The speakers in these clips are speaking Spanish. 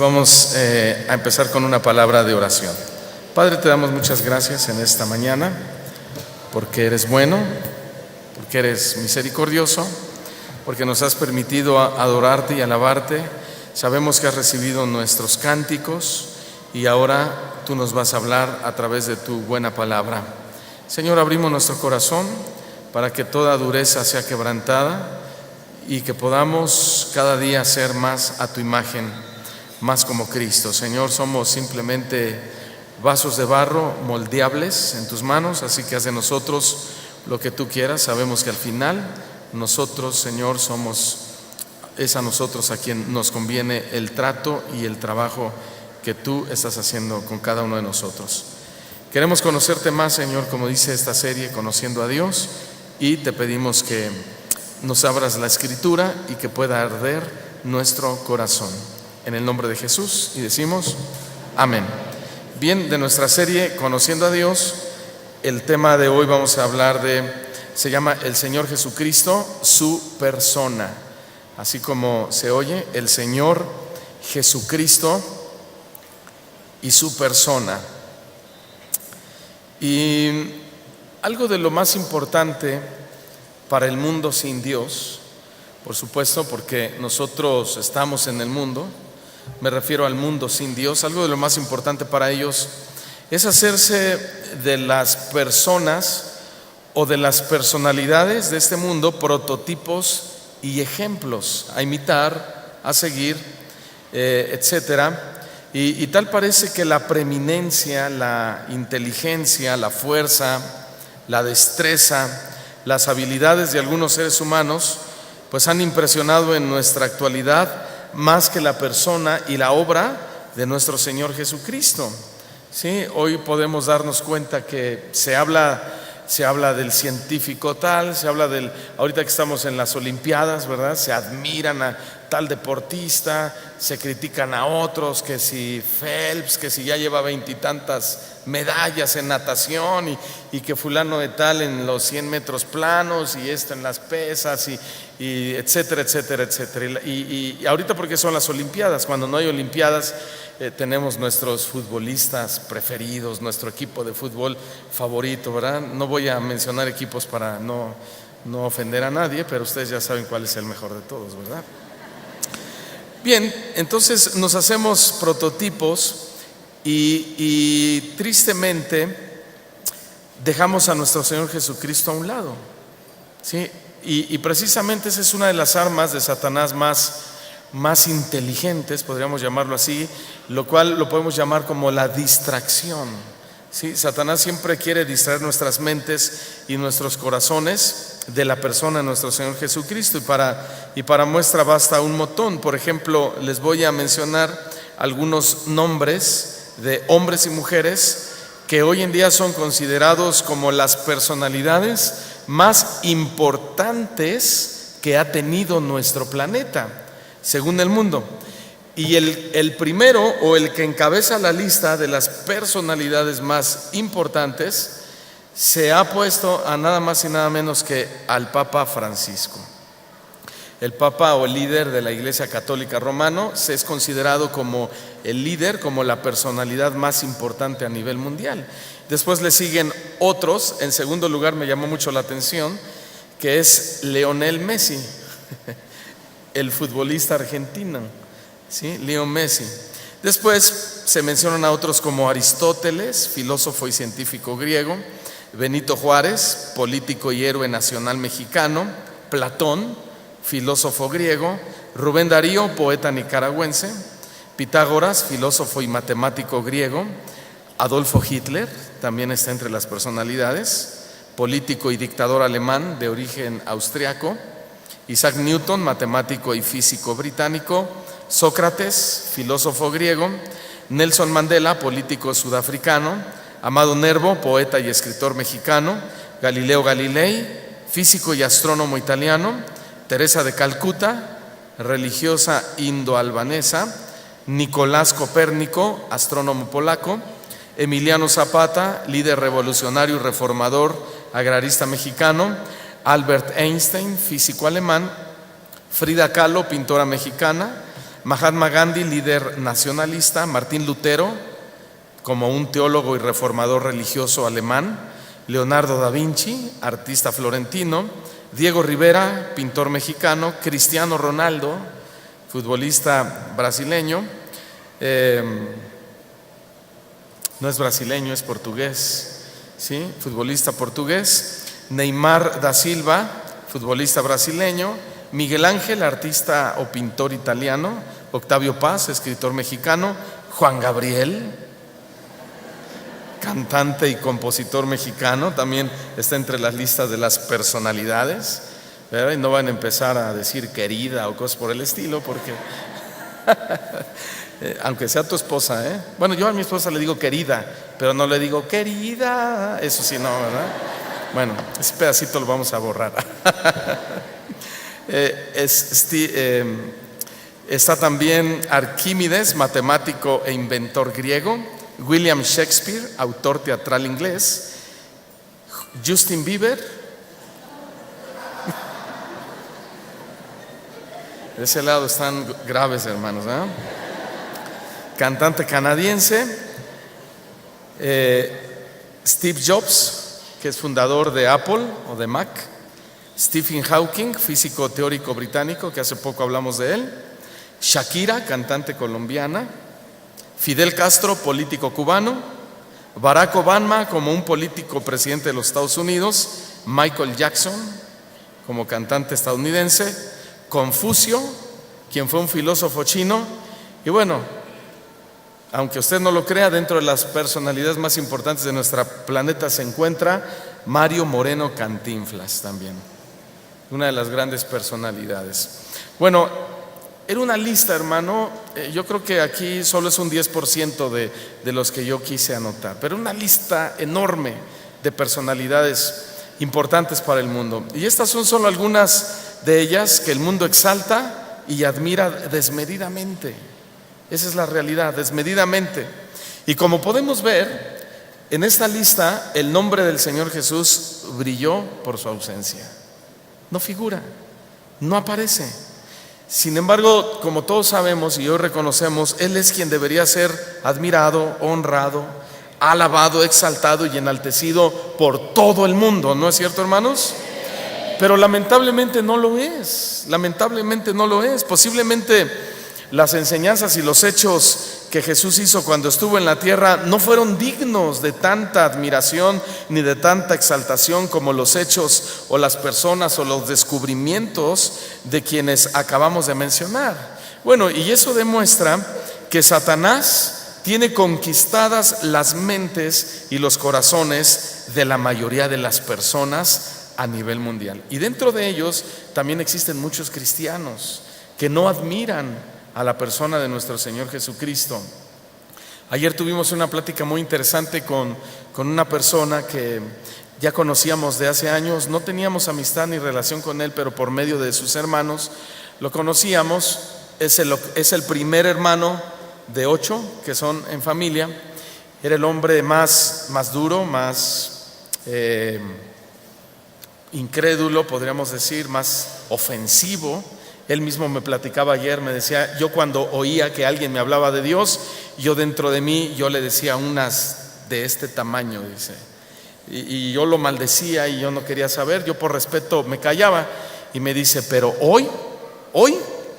vamos a empezar con una palabra de oración. Padre, te damos muchas gracias en esta mañana, porque eres bueno, porque eres misericordioso, porque nos has permitido adorarte y alabarte. Sabemos que has recibido nuestros cánticos y ahora tú nos vas a hablar a través de tu buena palabra. Señor, abrimos nuestro corazón para que toda dureza sea quebrantada y que podamos cada día ser más a tu imagen, más como Cristo. Señor, somos simplemente vasos de barro moldeables en tus manos, así que haz de nosotros lo que tú quieras. Sabemos que al final nosotros, Señor, es a nosotros a quien nos conviene el trato y el trabajo que tú estás haciendo con cada uno de nosotros. Queremos conocerte más, Señor, como dice esta serie, Conociendo a Dios, y te pedimos que nos abras la Escritura y que pueda arder nuestro corazón. En el nombre de Jesús, y decimos amén. Bien, de nuestra serie Conociendo a Dios, el tema de hoy vamos a hablar se llama el Señor Jesucristo, su persona. Así como se oye, el Señor Jesucristo y su persona. Y algo de lo más importante para el mundo sin Dios, por supuesto, porque nosotros estamos en el mundo, me refiero al mundo sin Dios, algo de lo más importante para ellos es hacerse de las personas o de las personalidades de este mundo prototipos y ejemplos a imitar, a seguir, etcétera. Y tal parece que la preeminencia, la inteligencia, la fuerza, la destreza, las habilidades de algunos seres humanos pues han impresionado en nuestra actualidad más que la persona y la obra de nuestro Señor Jesucristo. Sí, hoy podemos darnos cuenta que se habla del científico tal, ahorita que estamos en las Olimpiadas, ¿verdad? Se admiran a tal deportista, se critican a otros, que si Phelps, que si ya lleva 20 y tantas medallas en natación y que fulano de tal en los 100 metros planos y esto en las pesas y etcétera, etcétera, etcétera. Y ahorita porque son las Olimpiadas, cuando no hay Olimpiadas tenemos nuestros futbolistas preferidos, nuestro equipo de fútbol favorito, ¿verdad? No voy a mencionar equipos para no ofender a nadie, pero ustedes ya saben cuál es el mejor de todos, ¿verdad? Bien, entonces nos hacemos prototipos y tristemente dejamos a nuestro Señor Jesucristo a un lado, ¿sí? Y precisamente esa es una de las armas de Satanás más inteligentes, podríamos llamarlo así, lo cual lo podemos llamar como la distracción, ¿sí? Satanás siempre quiere distraer nuestras mentes y nuestros corazones de la persona de nuestro Señor Jesucristo, y para muestra basta un montón. Por ejemplo, les voy a mencionar algunos nombres de hombres y mujeres que hoy en día son considerados como las personalidades más importantes que ha tenido nuestro planeta, según el mundo. Y el primero, o el que encabeza la lista de las personalidades más importantes, se ha puesto a nada más y nada menos que al Papa Francisco. El Papa o líder de la Iglesia Católica Romana se es considerado como el líder, como la personalidad más importante a nivel mundial. Después le siguen otros. En segundo lugar me llamó mucho la atención que es Lionel Messi, el futbolista argentino, ¿sí? Leo Messi. Después se mencionan a otros como Aristóteles, filósofo y científico griego; Benito Juárez, político y héroe nacional mexicano; Platón, filósofo griego; Rubén Darío, poeta nicaragüense; Pitágoras, filósofo y matemático griego; Adolfo Hitler, también está entre las personalidades, político y dictador alemán de origen austriaco; Isaac Newton, matemático y físico británico; Sócrates, filósofo griego; Nelson Mandela, político sudafricano; Amado Nervo, poeta y escritor mexicano; Galileo Galilei, físico y astrónomo italiano; Teresa de Calcuta, religiosa indoalbanesa; Nicolás Copérnico, astrónomo polaco; Emiliano Zapata, líder revolucionario y reformador agrarista mexicano; Albert Einstein, físico alemán; Frida Kahlo, pintora mexicana; Mahatma Gandhi, líder nacionalista. Martín Lutero, como un teólogo y reformador religioso alemán. Leonardo da Vinci, artista florentino. Diego Rivera, pintor mexicano. Cristiano Ronaldo, futbolista brasileño. No es brasileño, es portugués, ¿sí? Futbolista portugués. Neymar da Silva, futbolista brasileño. Miguel Ángel, artista o pintor italiano. Octavio Paz, escritor mexicano. Juan Gabriel, cantante y compositor mexicano, también está entre las listas de las personalidades, ¿verdad? Y no van a empezar a decir querida o cosas por el estilo, porque aunque sea tu esposa, Bueno, yo a mi esposa le digo querida, pero no le digo querida, eso sí, no, ¿verdad? Bueno, ese pedacito lo vamos a borrar. Está también Arquímedes, matemático e inventor griego. William Shakespeare, autor teatral inglés. Justin Bieber, de ese lado están graves, hermanos, cantante canadiense. Steve Jobs, que es fundador de Apple o de Mac. Stephen Hawking, físico teórico británico, que hace poco hablamos de él. Shakira, cantante colombiana. Fidel Castro, político cubano. Barack Obama, como un político presidente de los Estados Unidos. Michael Jackson, como cantante estadounidense. Confucio, quien fue un filósofo chino. Y bueno, aunque usted no lo crea, dentro de las personalidades más importantes de nuestro planeta se encuentra Mario Moreno Cantinflas también, una de las grandes personalidades. Bueno, era una lista, hermano. Yo creo que aquí solo es un 10% de los que yo quise anotar, pero una lista enorme de personalidades importantes para el mundo. Y estas son solo algunas de ellas que el mundo exalta y admira desmedidamente. Esa es la realidad, desmedidamente. Y como podemos ver, en esta lista el nombre del Señor Jesús brilló por su ausencia. No figura, no aparece. Sin embargo, como todos sabemos y hoy reconocemos, Él es quien debería ser admirado, honrado, alabado, exaltado y enaltecido por todo el mundo. ¿No es cierto, hermanos? Pero lamentablemente no lo es. Lamentablemente no lo es. Posiblemente las enseñanzas y los hechos que Jesús hizo cuando estuvo en la tierra no fueron dignos de tanta admiración ni de tanta exaltación como los hechos o las personas o los descubrimientos de quienes acabamos de mencionar. Bueno, y eso demuestra que Satanás tiene conquistadas las mentes y los corazones de la mayoría de las personas a nivel mundial. Y dentro de ellos también existen muchos cristianos que no admiran a la persona de nuestro Señor Jesucristo. Ayer tuvimos una plática muy interesante con una persona que ya conocíamos de hace años. No teníamos amistad ni relación con él, pero por medio de sus hermanos lo conocíamos. Es el primer hermano de 8 que son en familia. Era el hombre más duro, más incrédulo, podríamos decir, más ofensivo. Él mismo me platicaba ayer, me decía, yo cuando oía que alguien me hablaba de Dios, yo dentro de mí, yo le decía unas de este tamaño, dice, y yo lo maldecía y yo no quería saber, yo por respeto me callaba, y me dice, pero hoy,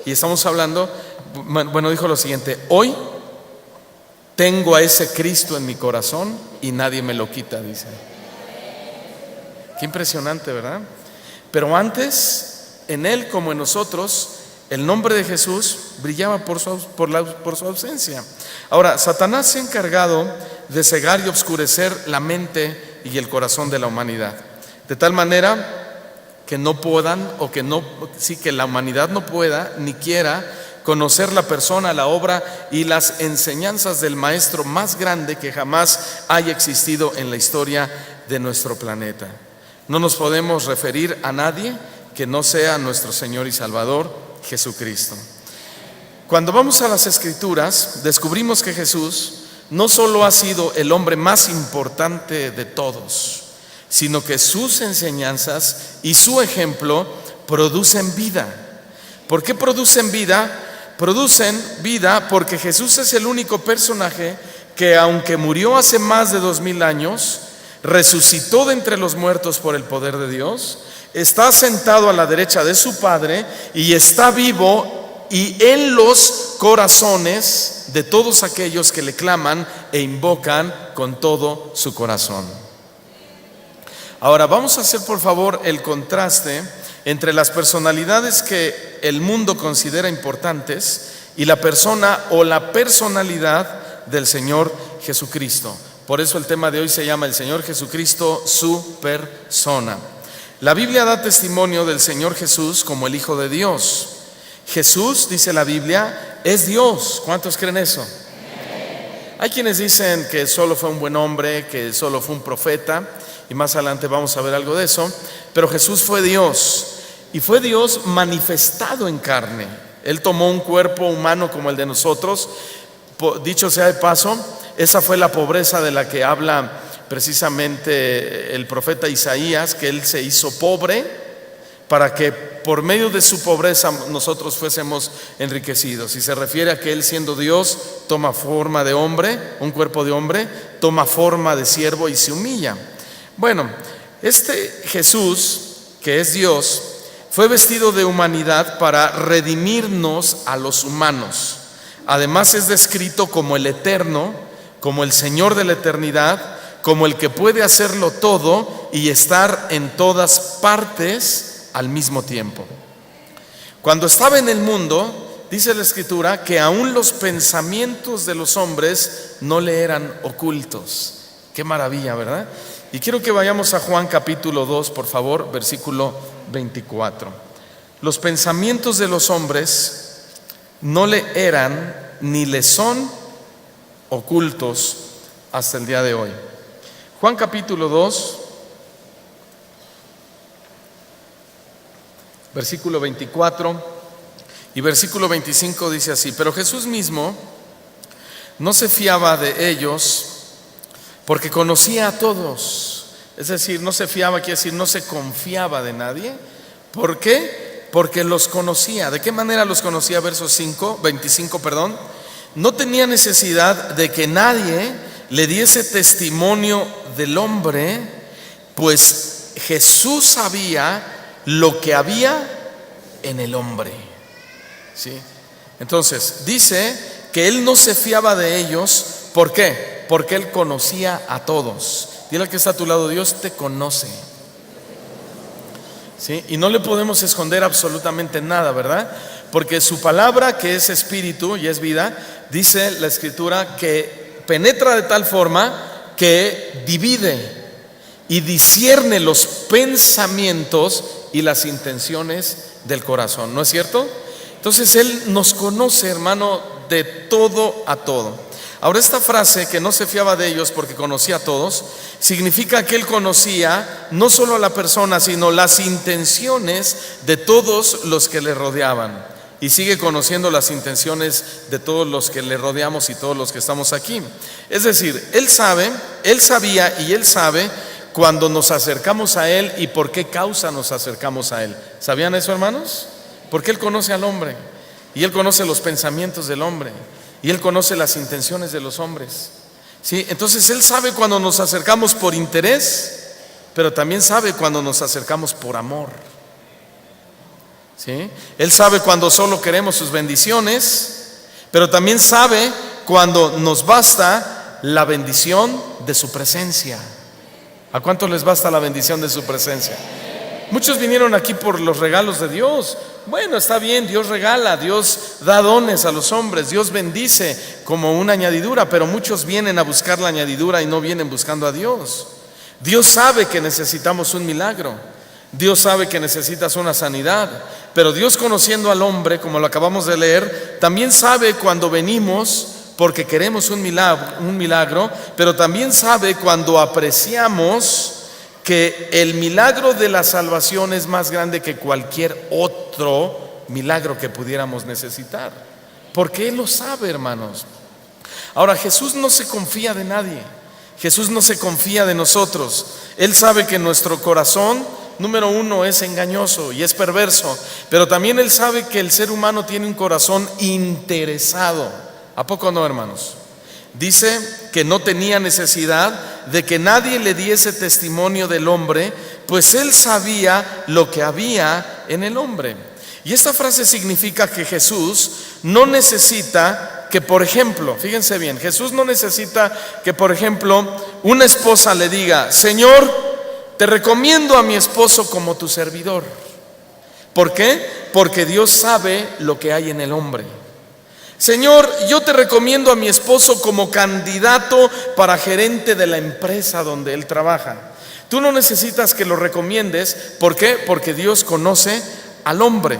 y estamos hablando, bueno, dijo lo siguiente, hoy tengo a ese Cristo en mi corazón y nadie me lo quita, dice. Qué impresionante, ¿verdad? Pero antes, en él como en nosotros, el nombre de Jesús brillaba por su ausencia. Ahora, Satanás se ha encargado de cegar y obscurecer la mente y el corazón de la humanidad, de tal manera que no puedan, que la humanidad no pueda ni quiera conocer la persona, la obra y las enseñanzas del maestro más grande que jamás haya existido en la historia de nuestro planeta. No nos podemos referir a nadie que no sea nuestro Señor y Salvador Jesucristo. Cuando vamos a las Escrituras, descubrimos que Jesús no solo ha sido el hombre más importante de todos, sino que sus enseñanzas y su ejemplo producen vida. ¿Por qué producen vida? producen vida porque Jesús es el único personaje que, aunque murió hace más de 2000 años, resucitó de entre los muertos por el poder de Dios, está sentado a la derecha de su Padre y está vivo y en los corazones de todos aquellos que le claman e invocan con todo su corazón. Ahora vamos a hacer por favor el contraste entre las personalidades que el mundo considera importantes y la persona o la personalidad del Señor Jesucristo. Por eso el tema de hoy se llama el Señor Jesucristo, su persona. La Biblia da testimonio del Señor Jesús como el Hijo de Dios. Jesús, dice la Biblia, es Dios. ¿Cuántos creen eso? Hay quienes dicen que solo fue un buen hombre, que solo fue un profeta, y más adelante vamos a ver algo de eso, pero Jesús fue Dios, y fue Dios manifestado en carne. Él tomó un cuerpo humano como el de nosotros. Dicho sea de paso, esa fue la pobreza de la que habla precisamente el profeta Isaías, que Él se hizo pobre para que por medio de su pobreza nosotros fuésemos enriquecidos. Y se refiere a que Él, siendo Dios, toma forma de hombre, un cuerpo de hombre, toma forma de siervo y se humilla. Bueno, este Jesús, que es Dios, fue vestido de humanidad para redimirnos a los humanos. Además es descrito como el eterno, como el Señor de la eternidad, como el que puede hacerlo todo y estar en todas partes al mismo tiempo. Cuando estaba en el mundo, dice la Escritura que aún los pensamientos de los hombres no le eran ocultos. Qué maravilla, ¿verdad? Y quiero que vayamos a Juan capítulo 2, por favor, versículo 24. Los pensamientos de los hombres no le eran ni le son ocultos hasta el día de hoy. Juan capítulo 2, versículo 24 y versículo 25 dice así: pero Jesús mismo no se fiaba de ellos porque conocía a todos. Es decir, no se fiaba, quiere decir no se confiaba de nadie. ¿Por qué? Porque los conocía. ¿De qué manera los conocía? Verso 25. No tenía necesidad de que nadie le diese testimonio del hombre, pues Jesús sabía lo que había en el hombre. ¿Sí? Entonces dice que Él no se fiaba de ellos. ¿Por qué? Porque Él conocía a todos. Dile al que está a tu lado: Dios te conoce. ¿Sí? Y no le podemos esconder absolutamente nada, ¿verdad? Porque su palabra, que es espíritu y es vida, dice la Escritura que penetra de tal forma que divide y discierne los pensamientos y las intenciones del corazón. ¿No es cierto? Entonces Él nos conoce, hermano, de todo a todo. Ahora, esta frase, que no se fiaba de ellos porque conocía a todos, significa que Él conocía no solo a la persona, sino las intenciones de todos los que le rodeaban. Y sigue conociendo las intenciones de todos los que le rodeamos y todos los que estamos aquí. Es decir, Él sabía y Él sabe cuando nos acercamos a Él y por qué causa nos acercamos a Él. ¿Sabían eso, hermanos? Porque Él conoce al hombre y Él conoce los pensamientos del hombre y Él conoce las intenciones de los hombres. ¿Sí? Entonces Él sabe cuando nos acercamos por interés, pero también sabe cuando nos acercamos por amor. ¿Sí? Él sabe cuando solo queremos sus bendiciones, pero también sabe cuando nos basta la bendición de su presencia. ¿A cuántos les basta la bendición de su presencia? Muchos vinieron aquí por los regalos de Dios. Bueno, está bien, Dios regala, Dios da dones a los hombres, Dios bendice como una añadidura, pero muchos vienen a buscar la añadidura y no vienen buscando a Dios. Dios sabe que necesitamos un milagro, Dios sabe que necesitas una sanidad, pero Dios, conociendo al hombre, como lo acabamos de leer, también sabe cuando venimos porque queremos un milagro, pero también sabe cuando apreciamos que el milagro de la salvación es más grande que cualquier otro milagro que pudiéramos necesitar, porque Él lo sabe, hermanos. Ahora, Jesús no se confía de nadie, Jesús no se confía de nosotros. Él sabe que nuestro corazón número uno, es engañoso y es perverso, pero también Él sabe que el ser humano tiene un corazón interesado. ¿A poco no, hermanos? Dice que no tenía necesidad de que nadie le diese testimonio del hombre, pues Él sabía lo que había en el hombre. Y esta frase significa que Jesús no necesita que, por ejemplo, fíjense bien, Jesús no necesita que, por ejemplo, una esposa le diga: Señor, te recomiendo a mi esposo como tu servidor. ¿Por qué? Porque Dios sabe lo que hay en el hombre. Señor, yo te recomiendo a mi esposo como candidato para gerente de la empresa donde él trabaja. Tú no necesitas que lo recomiendes. ¿Por qué? Porque Dios conoce al hombre.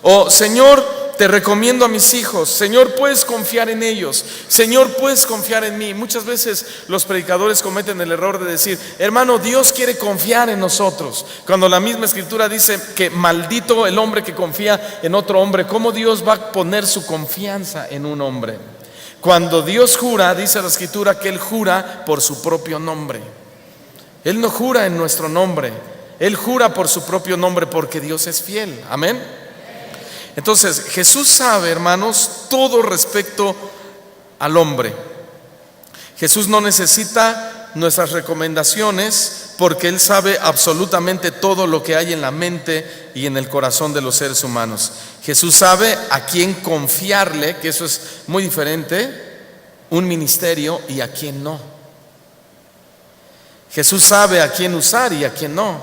O Señor, te recomiendo a mis hijos. Señor, puedes confiar en ellos. Señor, puedes confiar en mí. Muchas veces los predicadores cometen el error de decir: hermano, Dios quiere confiar en nosotros, cuando la misma escritura dice que maldito el hombre que confía en otro hombre. ¿Cómo Dios va a poner su confianza en un hombre? Cuando Dios jura, dice la escritura que Él jura por su propio nombre. Él no jura en nuestro nombre, Él jura por su propio nombre, porque Dios es fiel. Amén. Entonces Jesús sabe, hermanos, todo respecto al hombre. Jesús no necesita nuestras recomendaciones, porque Él sabe absolutamente todo lo que hay en la mente y en el corazón de los seres humanos. Jesús sabe a quién confiarle, que eso es muy diferente, un ministerio, y a quién no. Jesús sabe a quién usar y a quién no.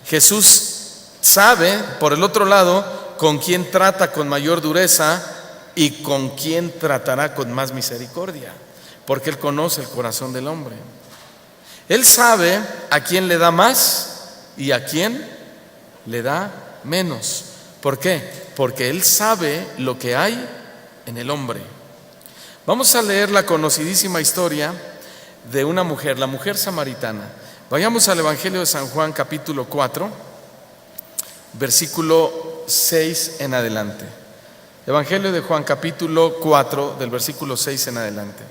Jesús sabe, por el otro lado, con quién trata con mayor dureza y con quién tratará con más misericordia, porque Él conoce el corazón del hombre. Él sabe a quién le da más y a quién le da menos. ¿Por qué? Porque Él sabe lo que hay en el hombre. Vamos a leer la conocidísima historia de una mujer, la mujer samaritana. Vayamos al Evangelio de San Juan, capítulo 4, versículo 6 en adelante. Evangelio de Juan, capítulo 4, del versículo 6 en adelante.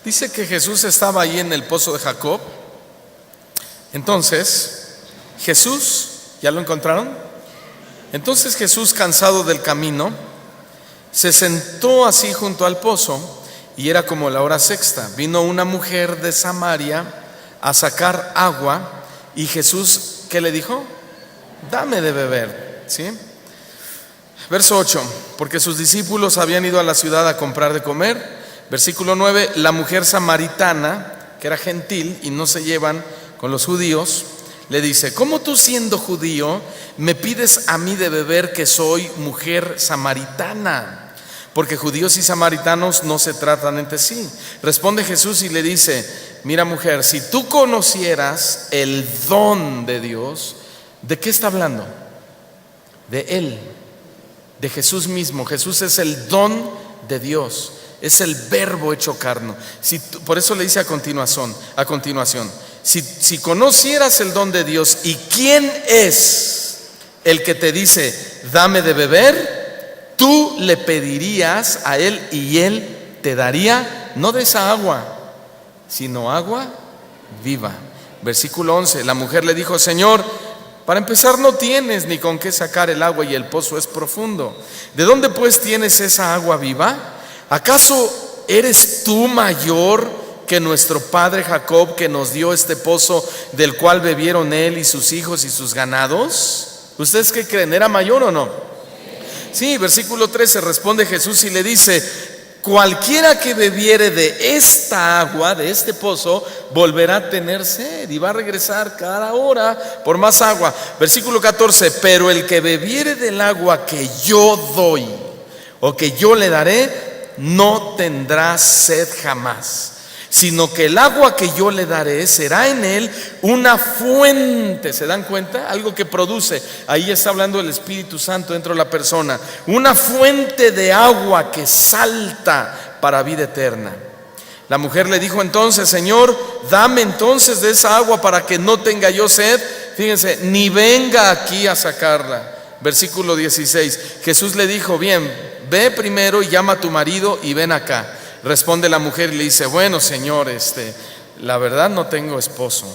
Dice que Jesús estaba ahí en el pozo de Jacob. Entonces Jesús, ¿ya lo encontraron? Entonces Jesús, cansado del camino, se sentó así junto al pozo, y era como la hora sexta. Vino una mujer de Samaria a sacar agua, y Jesús, ¿qué le dijo? Dame de beber. ¿Sí? Verso 8, porque sus discípulos habían ido a la ciudad a comprar de comer. Versículo 9, la mujer samaritana, que era gentil y no se llevan con los judíos, le dice: ¿cómo tú, siendo judío, me pides a mí de beber, que soy mujer samaritana? Porque judíos y samaritanos no se tratan entre sí. Responde Jesús y le dice: mira, mujer, si tú conocieras el don de Dios. ¿De qué está hablando? De Él, de Jesús mismo. Jesús es el don de Dios, es el verbo hecho carne. Por eso le dice a continuación, si conocieras el don de Dios y quién es el que te dice dame de beber, tú le pedirías a Él y Él te daría, no de esa agua, sino agua viva. Versículo 11, la mujer le dijo: Señor, para empezar, no tienes ni con qué sacar el agua, y el pozo es profundo. ¿De dónde pues tienes esa agua viva? ¿Acaso eres tú mayor que nuestro padre Jacob, que nos dio este pozo, del cual bebieron él y sus hijos y sus ganados? ¿Ustedes qué creen? ¿Era mayor o no? Sí, versículo 13, responde Jesús y le dice: cualquiera que bebiere de esta agua, de este pozo, volverá a tener sed y va a regresar cada hora por más agua. Versículo 14, pero el que bebiere del agua que yo doy, o que yo le daré, no tendrá sed jamás, sino que el agua que yo le daré será en él una fuente. ¿Se dan cuenta? Algo que produce. Ahí está hablando el Espíritu Santo dentro de la persona. Una fuente de agua que salta para vida eterna. La mujer le dijo entonces: Señor, dame entonces de esa agua para que no tenga yo sed. Fíjense, ni venga aquí a sacarla. Versículo 16, Jesús le dijo: bien, ve primero y llama a tu marido y ven acá. responde la mujer y le dice: bueno, Señor, la verdad no tengo esposo,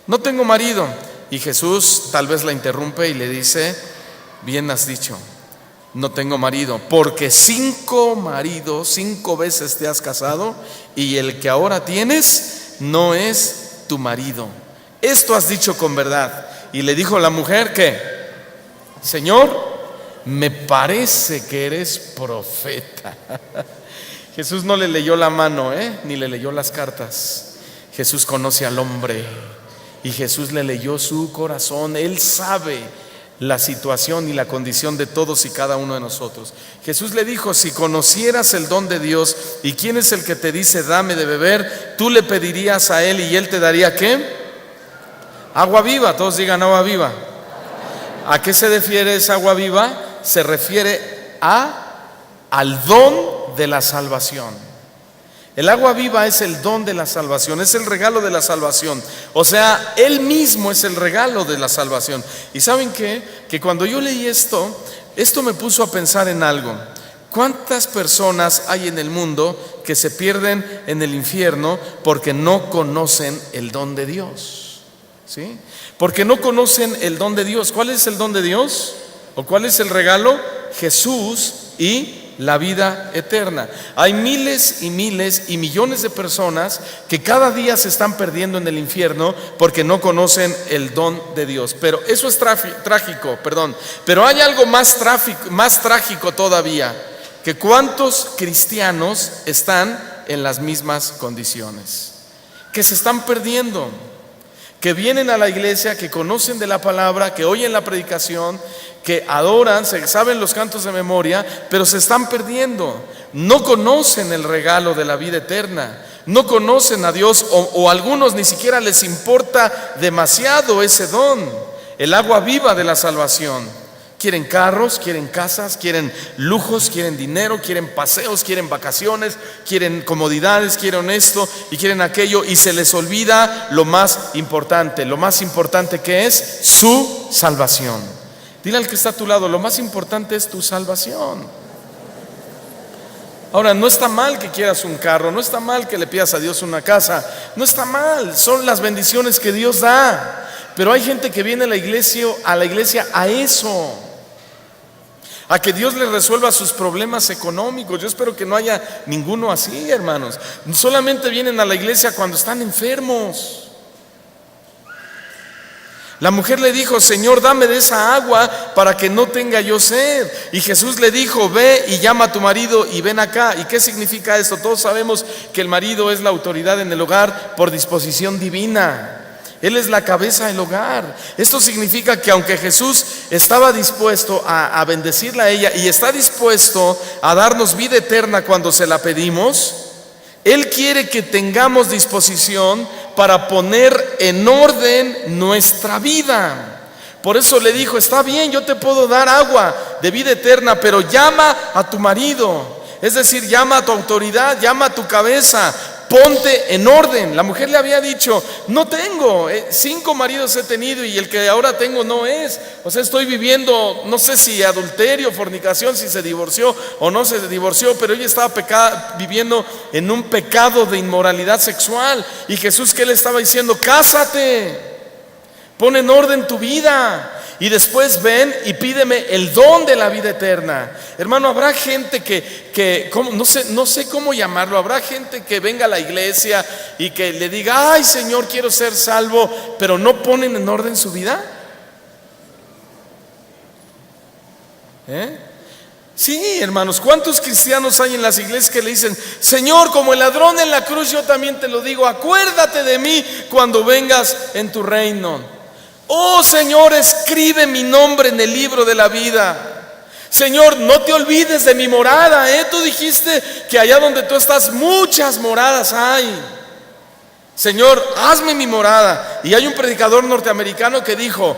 no tengo marido. Y Jesús tal vez la interrumpe y le dice: bien has dicho, no tengo marido, porque 5 maridos, 5 veces te has casado, y el que ahora tienes no es tu marido. Esto has dicho con verdad. Y le dijo la mujer: ¿qué? Señor, me parece que eres profeta. Jesús no le leyó la mano, ni le leyó las cartas. Jesús conoce al hombre y Jesús le leyó su corazón. Él sabe la situación y la condición de todos y cada uno de nosotros. Jesús le dijo: si conocieras el don de Dios y quién es el que te dice dame de beber, tú le pedirías a él y él te daría ¿qué? Agua viva. Todos digan agua viva. ¿A qué se refiere esa agua viva? Se refiere al don de la salvación. El agua viva es el don de la salvación, es el regalo de la salvación. O sea, Él mismo es el regalo de la salvación. ¿Y saben qué? Que cuando yo leí esto me puso a pensar en algo. ¿Cuántas personas hay en el mundo que se pierden en el infierno porque no conocen el don de Dios? ¿Sí? Porque no conocen el don de Dios. ¿Cuál es el don de Dios? ¿O cuál es el regalo? Jesús y la vida eterna. Hay miles y miles y millones de personas que cada día se están perdiendo en el infierno porque no conocen el don de Dios. Pero eso es trágico, perdón. Pero hay algo más trágico todavía, que cuántos cristianos están en las mismas condiciones, que se están perdiendo, que vienen a la iglesia, que conocen de la palabra, que oyen la predicación, que adoran, se saben los cantos de memoria, pero se están perdiendo. No conocen el regalo de la vida eterna, no conocen a Dios, o algunos ni siquiera les importa demasiado ese don, el agua viva de la salvación. Quieren carros, quieren casas, quieren lujos, quieren dinero, quieren paseos, quieren vacaciones, quieren comodidades, quieren esto y quieren aquello, y se les olvida lo más importante que es su salvación. Dile al que está a tu lado: lo más importante es tu salvación. Ahora, no está mal que quieras un carro, no está mal que le pidas a Dios una casa, no está mal, son las bendiciones que Dios da. Pero hay gente que viene a la iglesia a eso, a que Dios les resuelva sus problemas económicos. Yo espero que no haya ninguno así, hermanos. Solamente vienen a la iglesia cuando están enfermos. La mujer le dijo: Señor, dame de esa agua para que no tenga yo sed. Y Jesús le dijo: ve y llama a tu marido y ven acá. ¿Y qué significa esto? Todos sabemos que el marido es la autoridad en el hogar por disposición divina. Él es la cabeza del hogar. Esto significa que aunque Jesús estaba dispuesto a bendecirla a ella y está dispuesto a darnos vida eterna cuando se la pedimos, Él quiere que tengamos disposición para poner en orden nuestra vida. Por eso le dijo: está bien, yo te puedo dar agua de vida eterna, pero llama a tu marido. Es decir, llama a tu autoridad, llama a tu cabeza, ponte en orden. La mujer le había dicho: no tengo, 5 maridos he tenido y el que ahora tengo no es. O sea, estoy viviendo, no sé si adulterio, fornicación, si se divorció o no se divorció, pero ella estaba viviendo en un pecado de inmoralidad sexual. Y Jesús, ¿qué le estaba diciendo? Cásate, pon en orden tu vida y después ven y pídeme el don de la vida eterna. Hermano, habrá gente que no sé cómo llamarlo, habrá gente que venga a la iglesia y que le diga: ay, Señor, quiero ser salvo, pero no ponen en orden su vida. Sí, hermanos, ¿cuántos cristianos hay en las iglesias que le dicen: Señor, como el ladrón en la cruz, yo también te lo digo, acuérdate de mí cuando vengas en tu reino? Oh Señor, escribe mi nombre en el libro de la vida. Señor, no te olvides de mi morada, Tú dijiste que allá donde tú estás muchas moradas hay. Señor, hazme mi morada. Y hay un predicador norteamericano que dijo: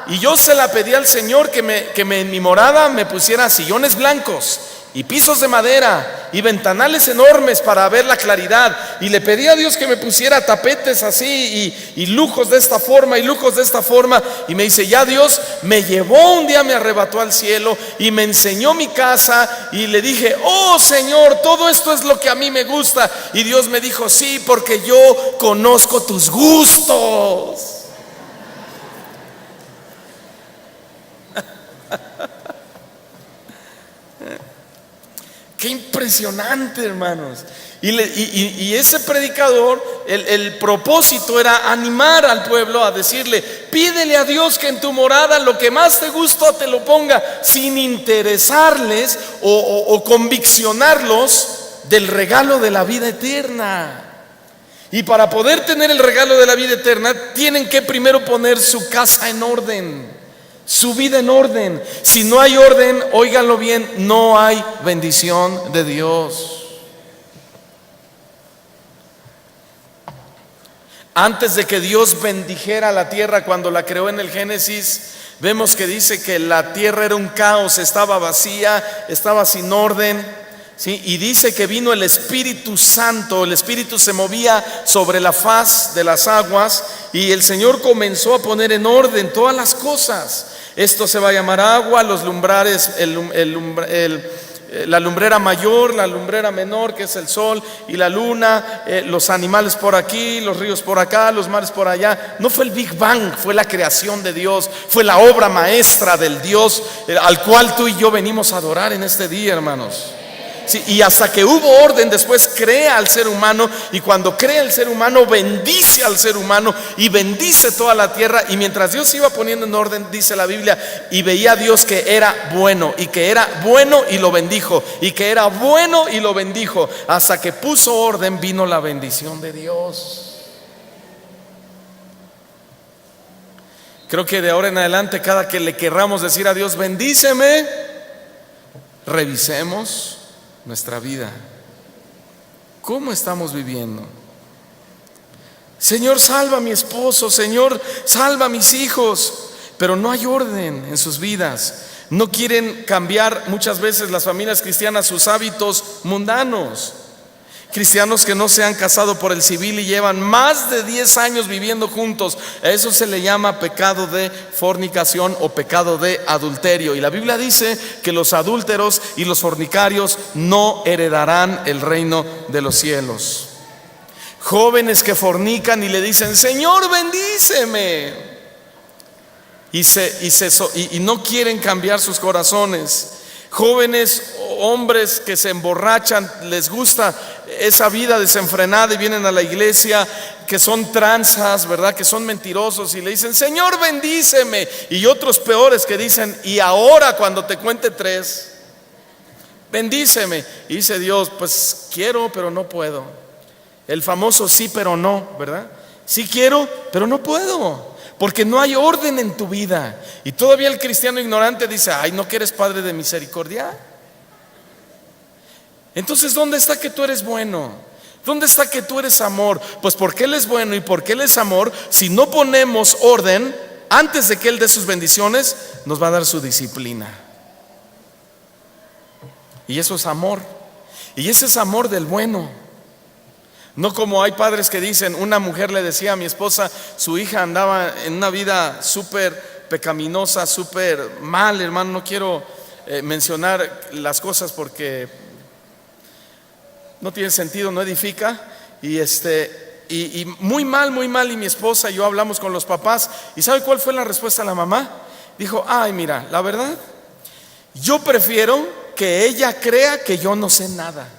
y yo se la pedí al Señor que en mi morada me pusiera sillones blancos y pisos de madera y ventanales enormes para ver la claridad. Y le pedí a Dios que me pusiera tapetes así y lujos de esta forma y lujos de esta forma. Y me dice, ya Dios me llevó un día, me arrebató al cielo y me enseñó mi casa. Y le dije, oh Señor, todo esto es lo que a mí me gusta. Y Dios me dijo, sí, porque yo conozco tus gustos. Qué impresionante, hermanos. Y ese predicador, el propósito era animar al pueblo a decirle, pídele a Dios que en tu morada lo que más te gusta te lo ponga, sin interesarles o conviccionarlos del regalo de la vida eterna. Y para poder tener el regalo de la vida eterna, tienen que primero poner su casa en orden, su vida en orden. Si no hay orden, óiganlo bien, no hay bendición de Dios. Antes de que Dios bendijera la tierra cuando la creó en el Génesis, vemos que dice que la tierra era un caos, estaba vacía, estaba sin orden. ¿Sí? Y dice que vino el Espíritu Santo, el Espíritu se movía sobre la faz de las aguas y el Señor comenzó a poner en orden todas las cosas. Esto se va a llamar agua, los lumbrares, la lumbrera mayor, la lumbrera menor, que es el sol y la luna, los animales por aquí, los ríos por acá, los mares por allá. No fue el Big Bang, fue la creación de Dios, fue la obra maestra del Dios al cual tú y yo venimos a adorar en este día, hermanos. Sí, y hasta que hubo orden, después crea al ser humano, y cuando crea el ser humano, bendice al ser humano y bendice toda la tierra. Y mientras Dios iba poniendo en orden, dice la Biblia, y veía a Dios que era bueno, y que era bueno y lo bendijo, y que era bueno y lo bendijo. Hasta que puso orden, vino la bendición de Dios. Creo que de ahora en adelante, cada que le querramos decir a Dios, bendíceme, revisemos nuestra vida. ¿Cómo estamos viviendo? Señor, salva a mi esposo, Señor, salva a mis hijos. Pero no hay orden en sus vidas. No quieren cambiar muchas veces las familias cristianas sus hábitos mundanos. Cristianos que no se han casado por el civil y llevan más de 10 años viviendo juntos. A eso se le llama pecado de fornicación o pecado de adulterio. Y la Biblia dice que los adúlteros y los fornicarios no heredarán el reino de los cielos. Jóvenes que fornican y le dicen, Señor, bendíceme. Y no quieren cambiar sus corazones. Jóvenes, hombres que se emborrachan, les gusta esa vida desenfrenada y vienen a la iglesia, que son tranzas, ¿verdad? Que son mentirosos y le dicen, Señor, bendíceme. Y otros peores que dicen, y ahora cuando te cuente 3, bendíceme. Y dice Dios, pues quiero, pero no puedo. El famoso sí, pero no, ¿verdad? Sí quiero, pero no puedo. Porque no hay orden en tu vida. Y todavía el cristiano ignorante dice, ay, ¿no que eres Padre de misericordia? Entonces, ¿dónde está que tú eres bueno? ¿Dónde está que tú eres amor? Pues porque Él es bueno y porque Él es amor, si no ponemos orden, antes de que Él dé sus bendiciones, nos va a dar su disciplina. Y eso es amor. Y ese es amor del bueno. No como hay padres que dicen, una mujer le decía a mi esposa, su hija andaba en una vida súper pecaminosa, súper mal, hermano, no quiero mencionar las cosas porque no tiene sentido, no edifica, y muy mal, y mi esposa y yo hablamos con los papás, y ¿sabe cuál fue la respuesta de la mamá? Dijo, ay, mira, la verdad, yo prefiero que ella crea que yo no sé nada.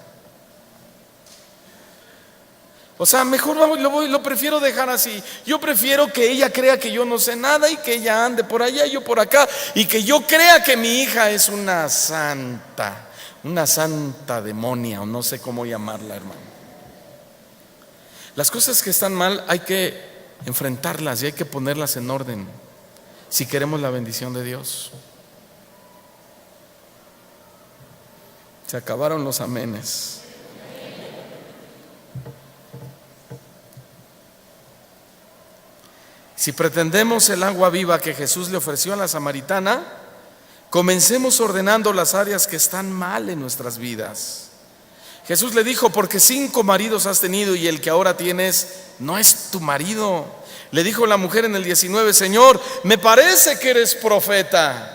O sea, mejor lo prefiero dejar así. Yo prefiero que ella crea que yo no sé nada y que ella ande por allá y yo por acá, y que yo crea que mi hija es una santa demonia, o no sé cómo llamarla, hermano. Las cosas que están mal hay que enfrentarlas y hay que ponerlas en orden si queremos la bendición de Dios. Se acabaron los amenes. Si pretendemos el agua viva que Jesús le ofreció a la samaritana, Comencemos ordenando las áreas que están mal en nuestras vidas. Jesús le dijo: porque 5 maridos has tenido y el que ahora tienes no es tu marido. Le dijo la mujer en el 19: Señor, me parece que eres profeta.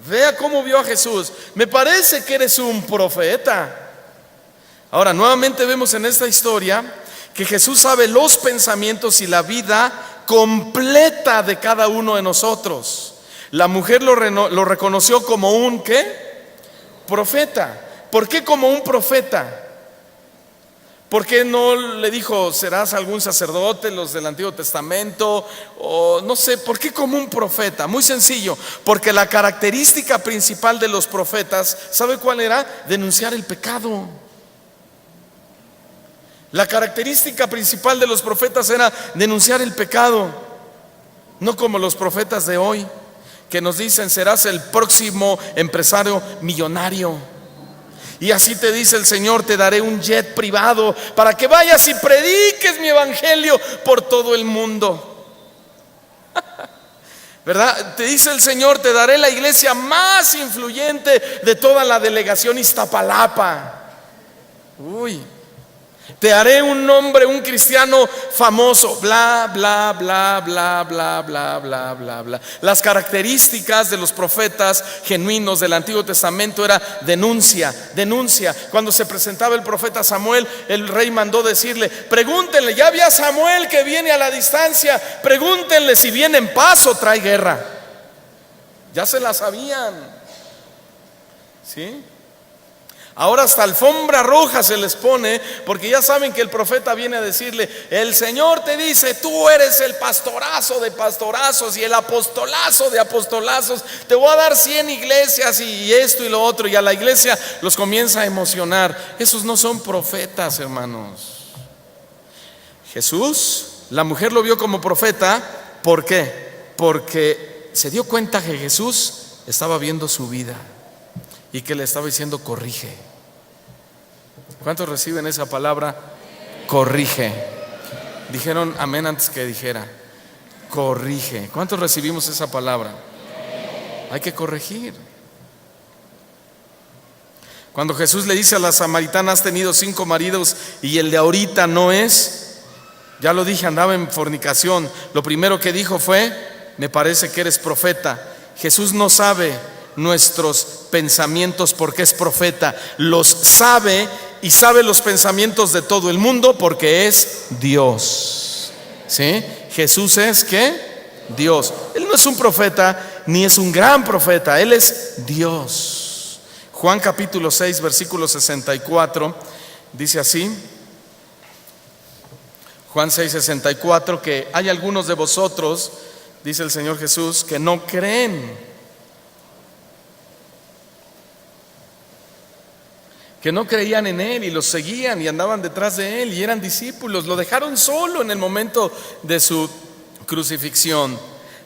Vea cómo vio a Jesús. Me parece que eres un profeta. Ahora, nuevamente vemos en esta historia que Jesús sabe los pensamientos y la vida completa de cada uno de nosotros. La mujer lo reconoció como un ¿qué? Profeta. ¿Por qué como un profeta? ¿Por qué no le dijo: serás algún sacerdote, los del Antiguo Testamento? O no sé, ¿por qué como un profeta? Muy sencillo, porque la característica principal de los profetas, ¿sabe cuál era? Denunciar el pecado. La característica principal de los profetas era denunciar el pecado. No como los profetas de hoy, que nos dicen: serás el próximo empresario millonario. Y así te dice el Señor: te daré un jet privado para que vayas y prediques mi evangelio por todo el mundo. ¿Verdad? Te dice el Señor: te daré la iglesia más influyente de toda la delegación Iztapalapa. Uy. Te haré un hombre, un cristiano famoso, bla, bla, bla, bla, bla, bla, bla, bla, bla. Las características de los profetas genuinos del Antiguo Testamento era denuncia, denuncia. Cuando se presentaba el profeta Samuel, el rey mandó decirle: pregúntenle, ya vi a Samuel que viene a la distancia, pregúntenle si viene en paz o trae guerra. Ya se la sabían. ¿Sí? Ahora hasta alfombra roja se les pone, porque ya saben que el profeta viene a decirle: el Señor te dice, tú eres el pastorazo de pastorazos y el apostolazo de apostolazos, te voy a dar 100 iglesias y esto y lo otro. Y a la iglesia los comienza a emocionar. Esos no son profetas, hermanos. Jesús, la mujer lo vio como profeta. ¿Por qué? Porque se dio cuenta que Jesús estaba viendo su vida y que le estaba diciendo: corrige. ¿Cuántos reciben esa palabra? Corrige. Dijeron amén antes que dijera corrige. ¿Cuántos recibimos esa palabra? Hay que corregir. Cuando Jesús le dice a la samaritana: has tenido 5 maridos y el de ahorita no es, ya lo dije, andaba en fornicación. Lo primero que dijo fue: me parece que eres profeta. Jesús no sabe nuestros pensamientos porque es profeta. Los sabe, y sabe los pensamientos de todo el mundo porque es Dios. ¿Sí? Jesús es ¿qué? Dios. Él no es un profeta ni es un gran profeta, Él es Dios. Juan capítulo 6 versículo 64 dice así. Juan 6:64, que hay algunos de vosotros, dice el Señor Jesús, que no creen. Que no creían en Él y los seguían y andaban detrás de Él y eran discípulos. Lo dejaron solo en el momento de su crucifixión.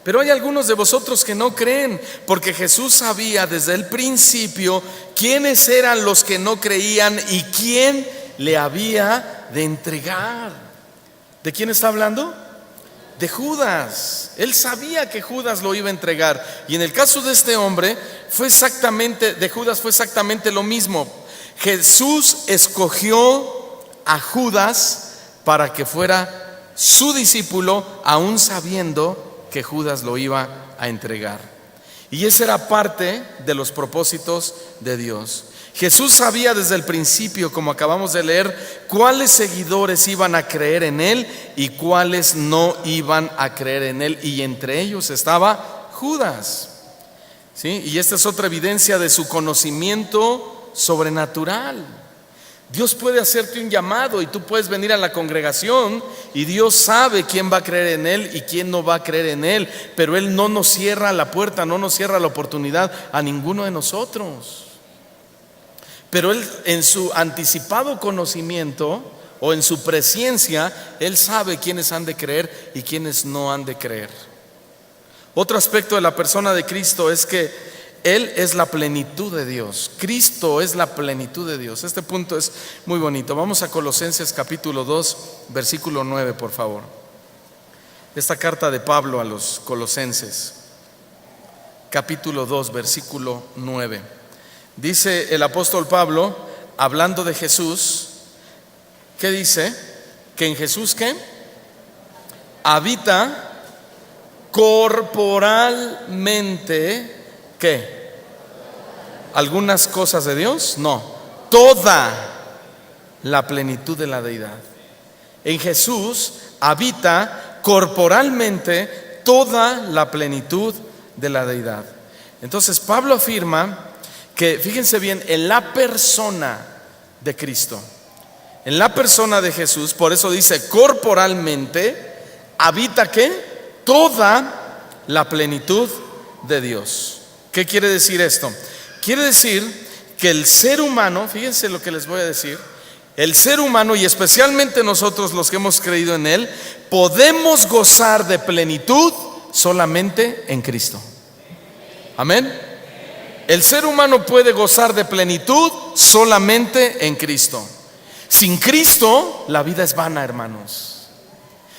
Pero hay algunos de vosotros que no creen, porque Jesús sabía desde el principio quiénes eran los que no creían y quién le había de entregar. ¿De quién está hablando? De Judas. Él sabía que Judas lo iba a entregar. Y en el caso de este hombre de Judas fue exactamente lo mismo. Jesús escogió a Judas para que fuera su discípulo, aún sabiendo que Judas lo iba a entregar. Y esa era parte de los propósitos de Dios. Jesús sabía desde el principio, como acabamos de leer, cuáles seguidores iban a creer en Él y cuáles no iban a creer en Él. Y entre ellos estaba Judas. ¿Sí? Y esta es otra evidencia de su conocimiento sobrenatural. Dios puede hacerte un llamado y tú puedes venir a la congregación y Dios sabe quién va a creer en Él y quién no va a creer en Él, pero Él no nos cierra la puerta, no nos cierra la oportunidad a ninguno de nosotros. Pero Él, en su anticipado conocimiento o en su presciencia, Él sabe quiénes han de creer y quiénes no han de creer. Otro aspecto de la persona de Cristo es que Él es la plenitud de Dios. Cristo es la plenitud de Dios. Este punto es muy bonito. Vamos a Colosenses capítulo 2 versículo 9, por favor. Esta carta de Pablo a los colosenses. capítulo 2, versículo 9. Dice el apóstol Pablo, hablando de Jesús, ¿qué dice? Que en Jesús, ¿qué? Habita corporalmente, ¿qué? ¿Algunas cosas de Dios? No, toda la plenitud de la deidad. En Jesús habita corporalmente toda la plenitud de la deidad. Entonces Pablo afirma que, fíjense bien, en la persona de Cristo, en la persona de Jesús, por eso dice corporalmente, habita ¿qué? Toda la plenitud de Dios. ¿Qué quiere decir esto? Quiere decir que el ser humano, fíjense lo que les voy a decir, el ser humano y especialmente nosotros los que hemos creído en Él, podemos gozar de plenitud solamente en Cristo. Amén. El ser humano puede gozar de plenitud solamente en Cristo. Sin Cristo la vida es vana, hermanos.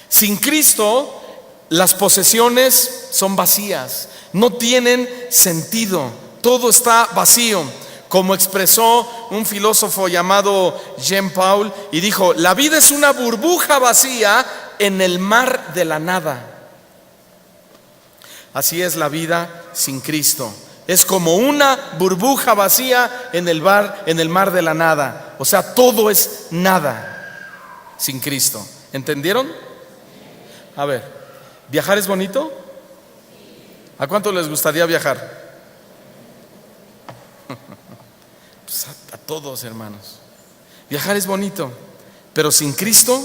Sin Cristo las posesiones son vacías, no tienen sentido, todo está vacío. Como expresó un filósofo llamado Jean-Paul, y dijo: la vida es una burbuja vacía en el mar de la nada. Así es la vida sin Cristo. Es como una burbuja vacía en el mar de la nada. O sea, todo es nada sin Cristo. ¿Entendieron? A ver, ¿viajar es bonito? ¿A cuánto les gustaría viajar? Pues a todos, hermanos. Viajar es bonito, pero sin Cristo,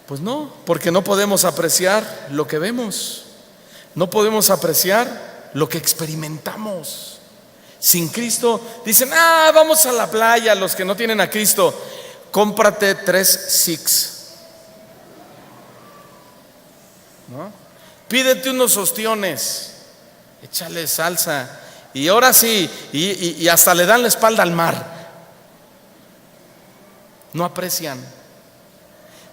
pues no, porque no podemos apreciar lo que vemos. No podemos apreciar lo que experimentamos. Sin Cristo, dicen: vamos a la playa. Los que no tienen a Cristo, cómprate 3 Six, ¿no? Pídete unos ostiones, échale salsa, y ahora sí, y hasta le dan la espalda al mar. No aprecian.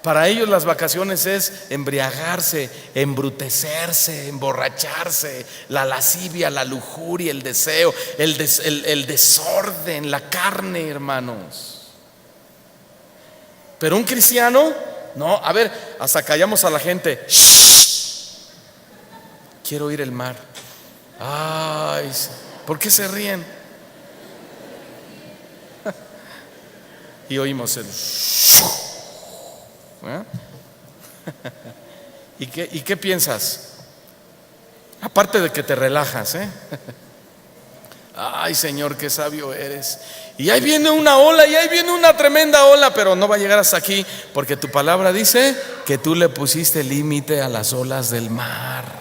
Para ellos las vacaciones es embriagarse, embrutecerse, emborracharse, la lascivia, la lujuria, el deseo, el desorden, la carne, hermanos. Pero un cristiano, no, a ver, hasta callamos a la gente. ¡Shh! Quiero oír el mar. Ay, ¿por qué se ríen? Y oímos el ¿eh? ¿Y qué piensas? Aparte de que te relajas, ay, Señor, qué sabio eres. Y ahí viene una ola, y ahí viene una tremenda ola, pero no va a llegar hasta aquí, porque tu palabra dice que tú le pusiste límite a las olas del mar.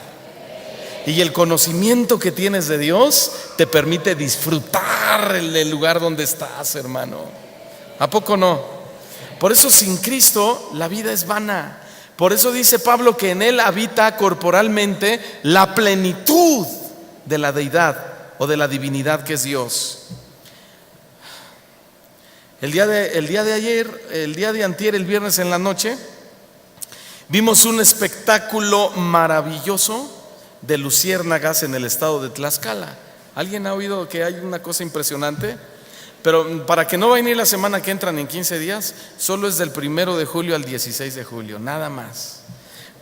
Y el conocimiento que tienes de Dios te permite disfrutar el lugar donde estás, hermano. ¿A poco no? Por eso sin Cristo la vida es vana. Por eso dice Pablo que en Él habita corporalmente la plenitud de la deidad o de la divinidad que es Dios. El día de ayer, el día de antier, el viernes en la noche, vimos un espectáculo maravilloso de luciérnagas en el estado de Tlaxcala. ¿Alguien ha oído que hay una cosa impresionante? Pero para que no vayan a ir la semana que entran en 15 días, solo es del 1 de julio al 16 de julio, nada más.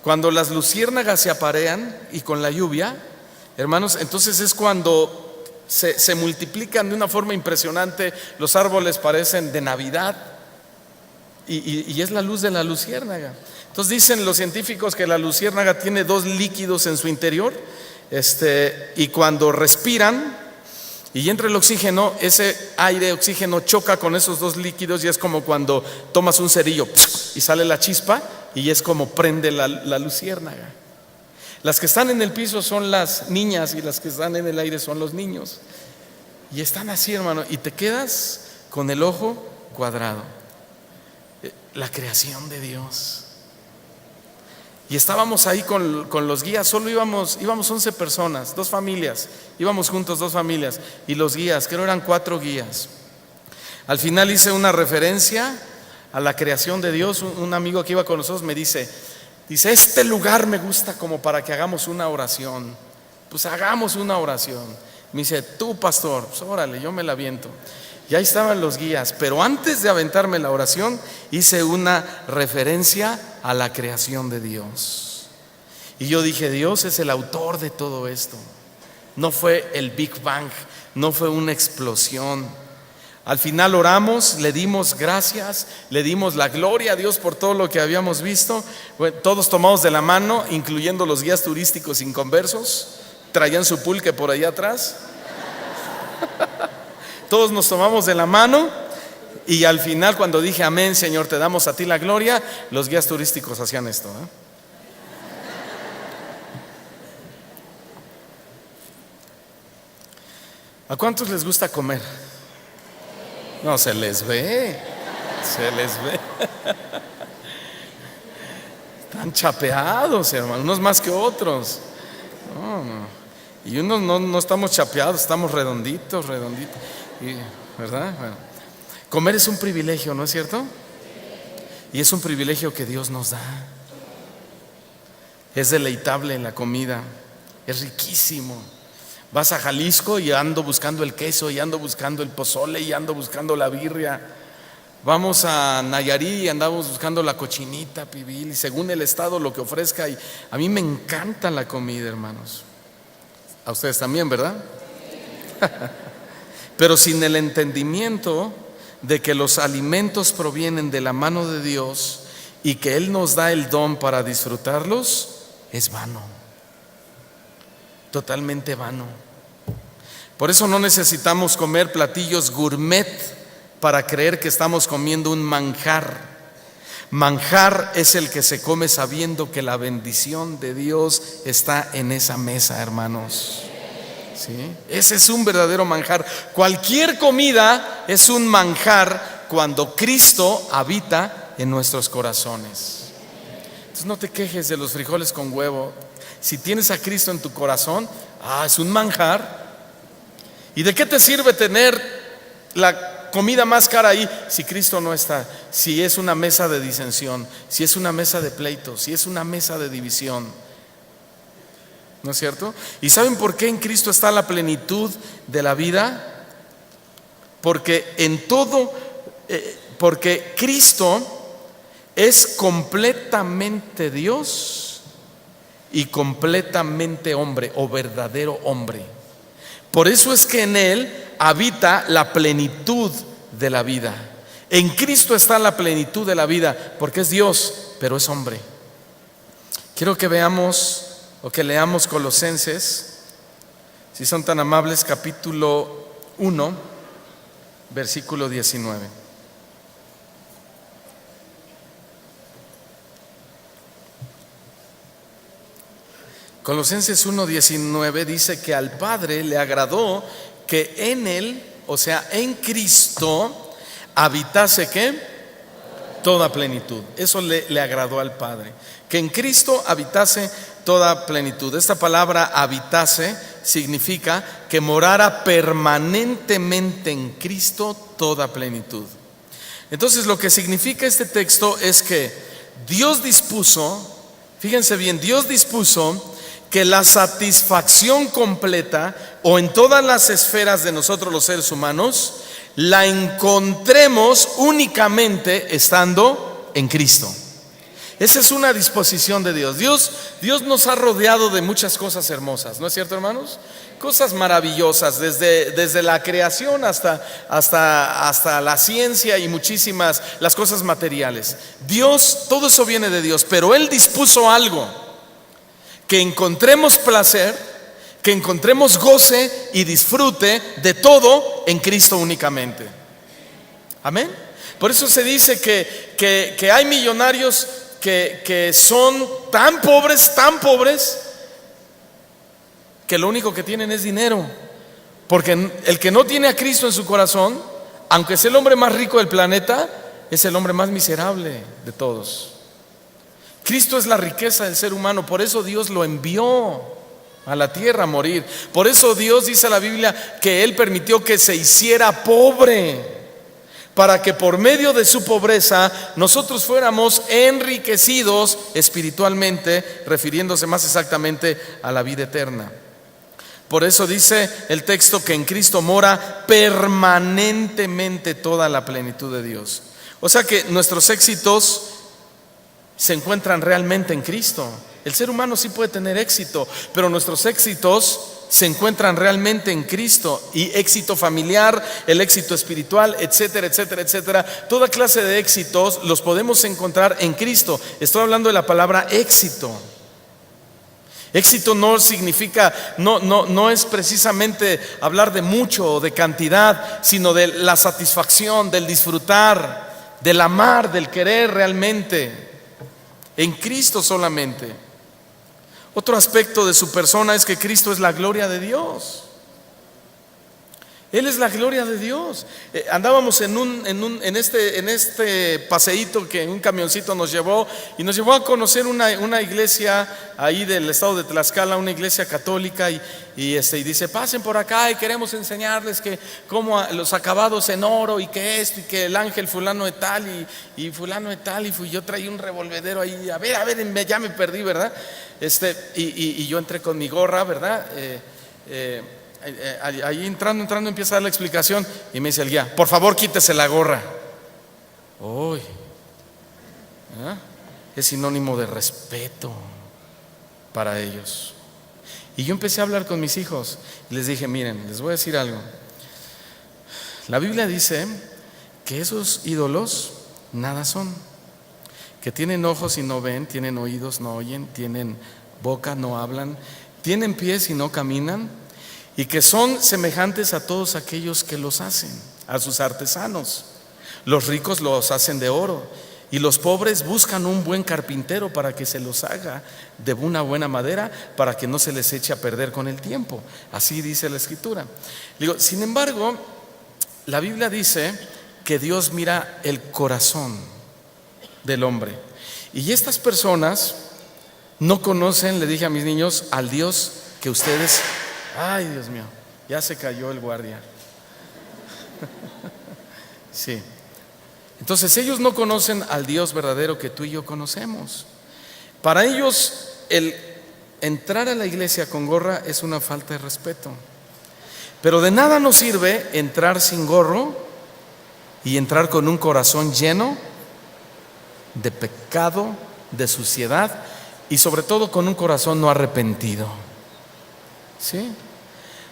Cuando las luciérnagas se aparean y con la lluvia, hermanos, entonces es cuando se multiplican de una forma impresionante. Los árboles parecen de Navidad y es la luz de la luciérnaga. Entonces dicen los científicos que la luciérnaga tiene 2 líquidos en su interior, y cuando respiran y entra el oxígeno, ese aire oxígeno choca con esos 2 líquidos y es como cuando tomas un cerillo y sale la chispa, y es como prende la luciérnaga. Las que están en el piso son las niñas y las que están en el aire son los niños. Y están así, hermano, y te quedas con el ojo cuadrado. La creación de Dios. Y estábamos ahí con los guías. Solo íbamos 11 personas, 2 familias. Íbamos juntos 2 familias. Y los guías, creo eran 4 guías. Al final hice una referencia a la creación de Dios. Un amigo que iba con nosotros me dice: Dice, este lugar me gusta como para que hagamos una oración. Pues hagamos una oración. Me dice, tú pastor, pues órale, yo me la aviento. Y ahí estaban los guías, pero antes de aventarme la oración hice una referencia a la creación de Dios. Y yo dije, Dios es el autor de todo esto. No fue el Big Bang, no fue una explosión. Al final oramos, le dimos gracias, le dimos la gloria a Dios por todo lo que habíamos visto. Bueno, todos tomados de la mano, incluyendo los guías turísticos inconversos, traían su pulque por allá atrás. Todos nos tomamos de la mano y al final, cuando dije amén, Señor, te damos a ti la gloria, los guías turísticos hacían esto, ¿eh? ¿A cuántos les gusta comer? No, se les ve, se les ve. Están chapeados, hermano, unos más que otros. No. Y unos no estamos chapeados, estamos redonditos. ¿Verdad? Bueno, comer es un privilegio, ¿no es cierto? Y es un privilegio que Dios nos da. Es deleitable la comida, es riquísimo. Vas a Jalisco y ando buscando el queso, y ando buscando el pozole, y ando buscando la birria. Vamos a Nayarit y andamos buscando la cochinita pibil, y según el estado lo que ofrezca. Y a mí me encanta la comida, hermanos. A ustedes también, ¿verdad? Pero sin el entendimiento de que los alimentos provienen de la mano de Dios y que Él nos da el don para disfrutarlos, es vano, totalmente vano. Por eso no necesitamos comer platillos gourmet para creer que estamos comiendo un manjar. Manjar es el que se come sabiendo que la bendición de Dios está en esa mesa, hermanos. ¿Sí? Ese es un verdadero manjar. Cualquier comida es un manjar cuando Cristo habita en nuestros corazones. Entonces no te quejes de los frijoles con huevo. Si tienes a Cristo en tu corazón, es un manjar. ¿Y de qué te sirve tener la comida más cara ahí si Cristo no está? Si es una mesa de disensión, si es una mesa de pleito, si es una mesa de división, ¿no es cierto? ¿Y saben por qué en Cristo está la plenitud de la vida? Porque en todo, porque Cristo es completamente Dios y completamente hombre, o verdadero hombre. Por eso es que en Él habita la plenitud de la vida. En Cristo está la plenitud de la vida, porque es Dios, pero es hombre. Quiero que veamos o que leamos Colosenses, si son tan amables, capítulo 1, versículo 19. Colosenses 1:19 dice que al Padre le agradó que en Él, o sea, en Cristo, habitase ¿qué? Toda plenitud. Eso le agradó al Padre, que en Cristo habitase toda plenitud. Esta palabra habitase significa que morara permanentemente en Cristo toda plenitud. Entonces lo que significa este texto es que Dios dispuso, fíjense bien, Dios dispuso que la satisfacción completa, o en todas las esferas de nosotros los seres humanos, la encontremos únicamente estando en Cristo. Esa es una disposición de Dios. Dios nos ha rodeado de muchas cosas hermosas, ¿no es cierto, hermanos? Cosas maravillosas, desde la creación hasta la ciencia y muchísimas, las cosas materiales. Dios, todo eso viene de Dios, pero Él dispuso algo: que encontremos placer, que encontremos goce y disfrute de todo en Cristo únicamente. Amén. Por eso se dice que hay millonarios que son tan pobres, que lo único que tienen es dinero. Porque el que no tiene a Cristo en su corazón, aunque sea el hombre más rico del planeta, es el hombre más miserable de todos. Cristo es la riqueza del ser humano. Por eso Dios lo envió a la tierra a morir. Por eso Dios, dice la Biblia, que Él permitió que se hiciera pobre, para que por medio de su pobreza nosotros fuéramos enriquecidos espiritualmente, refiriéndose más exactamente a la vida eterna. Por eso dice el texto que en Cristo mora permanentemente toda la plenitud de Dios. O sea que nuestros éxitos se encuentran realmente en Cristo. El ser humano sí puede tener éxito, pero nuestros éxitos se encuentran realmente en Cristo. Y éxito familiar, el éxito espiritual, etcétera, etcétera, etcétera. Toda clase de éxitos los podemos encontrar en Cristo. Estoy hablando de la palabra éxito. Éxito no significa, no es precisamente hablar de mucho o de cantidad, sino de la satisfacción, del disfrutar, del amar, del querer realmente. En Cristo solamente. Otro aspecto de su persona es que Cristo es la gloria de Dios. Él es la gloria de Dios. Andábamos en este paseíto que un camioncito nos llevó y nos llevó a conocer una iglesia ahí del estado de Tlaxcala, una iglesia católica, y dice: pasen por acá y queremos enseñarles que cómo los acabados en oro y que esto y que el ángel fulano de tal y fulano de tal, y yo traía un revolvedero ahí, a ver, ya me perdí, ¿verdad? Y yo entré con mi gorra, ¿verdad? Ahí entrando empieza a dar la explicación y me dice el guía: por favor, quítese la gorra. Uy, es sinónimo de respeto para ellos. Y yo empecé a hablar con mis hijos y les dije: miren, les voy a decir algo. La Biblia dice que esos ídolos nada son, que tienen ojos y no ven, tienen oídos, no oyen, tienen boca, no hablan, tienen pies y no caminan, y que son semejantes a todos aquellos que los hacen, a sus artesanos. Los ricos los hacen de oro, y los pobres buscan un buen carpintero para que se los haga de una buena madera, para que no se les eche a perder con el tiempo. Así dice la Escritura. Digo, sin embargo, la Biblia dice que Dios mira el corazón del hombre, y estas personas no conocen, le dije a mis niños, al Dios que ustedes... Ay, Dios mío, ya se cayó el guardia. Sí. Entonces ellos no conocen al Dios verdadero que tú y yo conocemos. Para ellos el entrar a la iglesia con gorra es una falta de respeto. Pero de nada nos sirve entrar sin gorro y entrar con un corazón lleno de pecado, de suciedad, y sobre todo con un corazón no arrepentido. ¿Sí?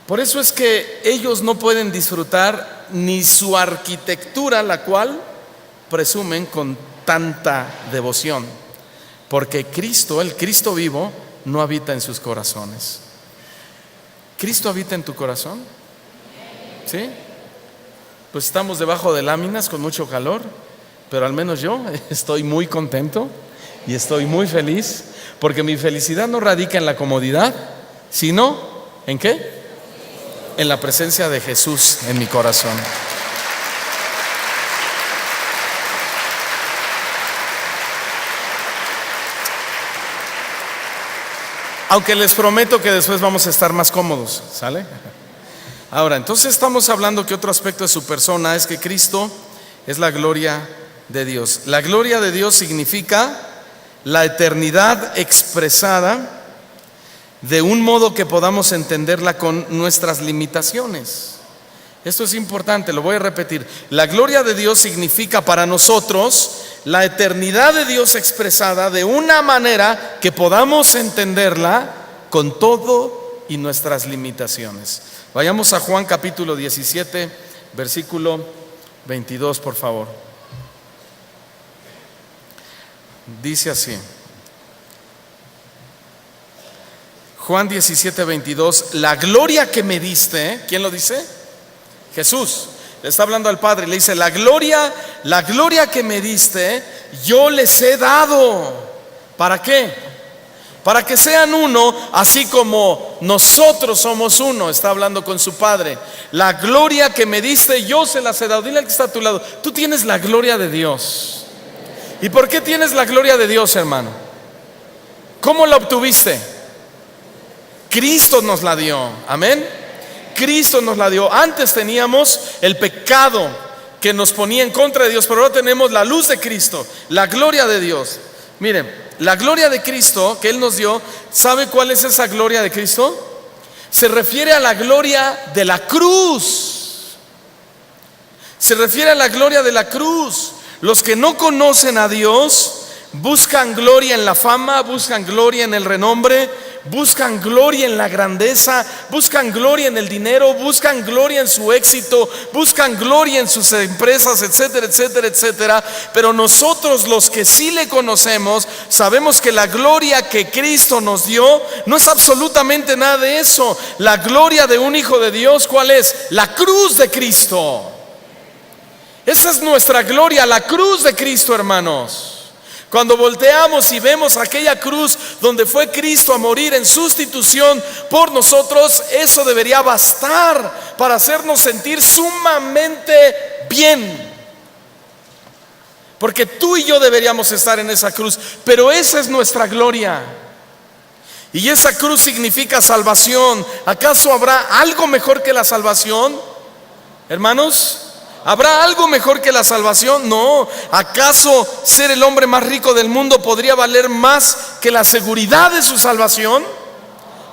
Por eso es que ellos no pueden disfrutar ni su arquitectura, la cual presumen con tanta devoción, porque Cristo, el Cristo vivo, no habita en sus corazones. ¿Cristo habita en tu corazón? ¿Sí? Pues estamos debajo de láminas con mucho calor, pero al menos yo estoy muy contento y estoy muy feliz, porque mi felicidad no radica en la comodidad, sino ¿en qué? En la presencia de Jesús en mi corazón. Aunque les prometo que después vamos a estar más cómodos, ¿sale? Ahora, entonces estamos hablando que otro aspecto de su persona es que Cristo es la gloria de Dios. La gloria de Dios significa la eternidad expresada de un modo que podamos entenderla con nuestras limitaciones. Esto es importante, lo voy a repetir. La gloria de Dios significa para nosotros la eternidad de Dios expresada de una manera que podamos entenderla con todo y nuestras limitaciones. Vayamos a Juan capítulo 17, versículo 22, por favor. Dice así. Juan 17, 22, la gloria que me diste, ¿quién lo dice? Jesús. Le está hablando al Padre y le dice: la gloria que me diste, yo les he dado. ¿Para qué? Para que sean uno, así como nosotros somos uno. Está hablando con su Padre. La gloria que me diste, yo se las he dado. Dile al que está a tu lado: tú tienes la gloria de Dios. ¿Y por qué tienes la gloria de Dios, hermano? ¿Cómo la obtuviste? Cristo nos la dio, amén. Cristo nos la dio. Antes teníamos el pecado que nos ponía en contra de Dios, pero ahora tenemos la luz de Cristo, la gloria de Dios. Miren, la gloria de Cristo que Él nos dio, ¿sabe cuál es esa gloria de Cristo? Se refiere a la gloria de la cruz. Se refiere a la gloria de la cruz. Los que no conocen a Dios buscan gloria en la fama, buscan gloria en el renombre, buscan gloria en la grandeza, buscan gloria en el dinero, buscan gloria en su éxito, buscan gloria en sus empresas, etcétera, etcétera, etcétera. Pero nosotros, los que sí le conocemos, sabemos que la gloria que Cristo nos dio no es absolutamente nada de eso. La gloria de un hijo de Dios, ¿cuál es? La cruz de Cristo. Esa es nuestra gloria, la cruz de Cristo, hermanos. Cuando volteamos y vemos aquella cruz donde fue Cristo a morir en sustitución por nosotros, eso debería bastar para hacernos sentir sumamente bien. Porque tú y yo deberíamos estar en esa cruz, pero esa es nuestra gloria. Y esa cruz significa salvación. ¿Acaso habrá algo mejor que la salvación, hermanos? ¿Habrá algo mejor que la salvación? No. ¿Acaso ser el hombre más rico del mundo podría valer más que la seguridad de su salvación?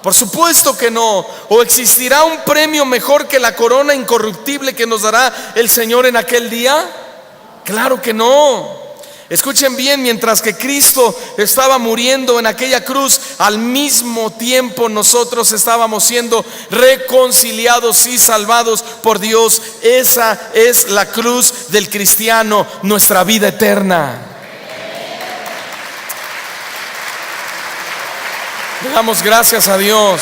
Por supuesto que no. ¿O existirá un premio mejor que la corona incorruptible que nos dará el Señor en aquel día? Claro que no. Escuchen bien, mientras que Cristo estaba muriendo en aquella cruz, al mismo tiempo nosotros estábamos siendo reconciliados y salvados por Dios. Esa es la cruz del cristiano, nuestra vida eterna. Le damos gracias a Dios.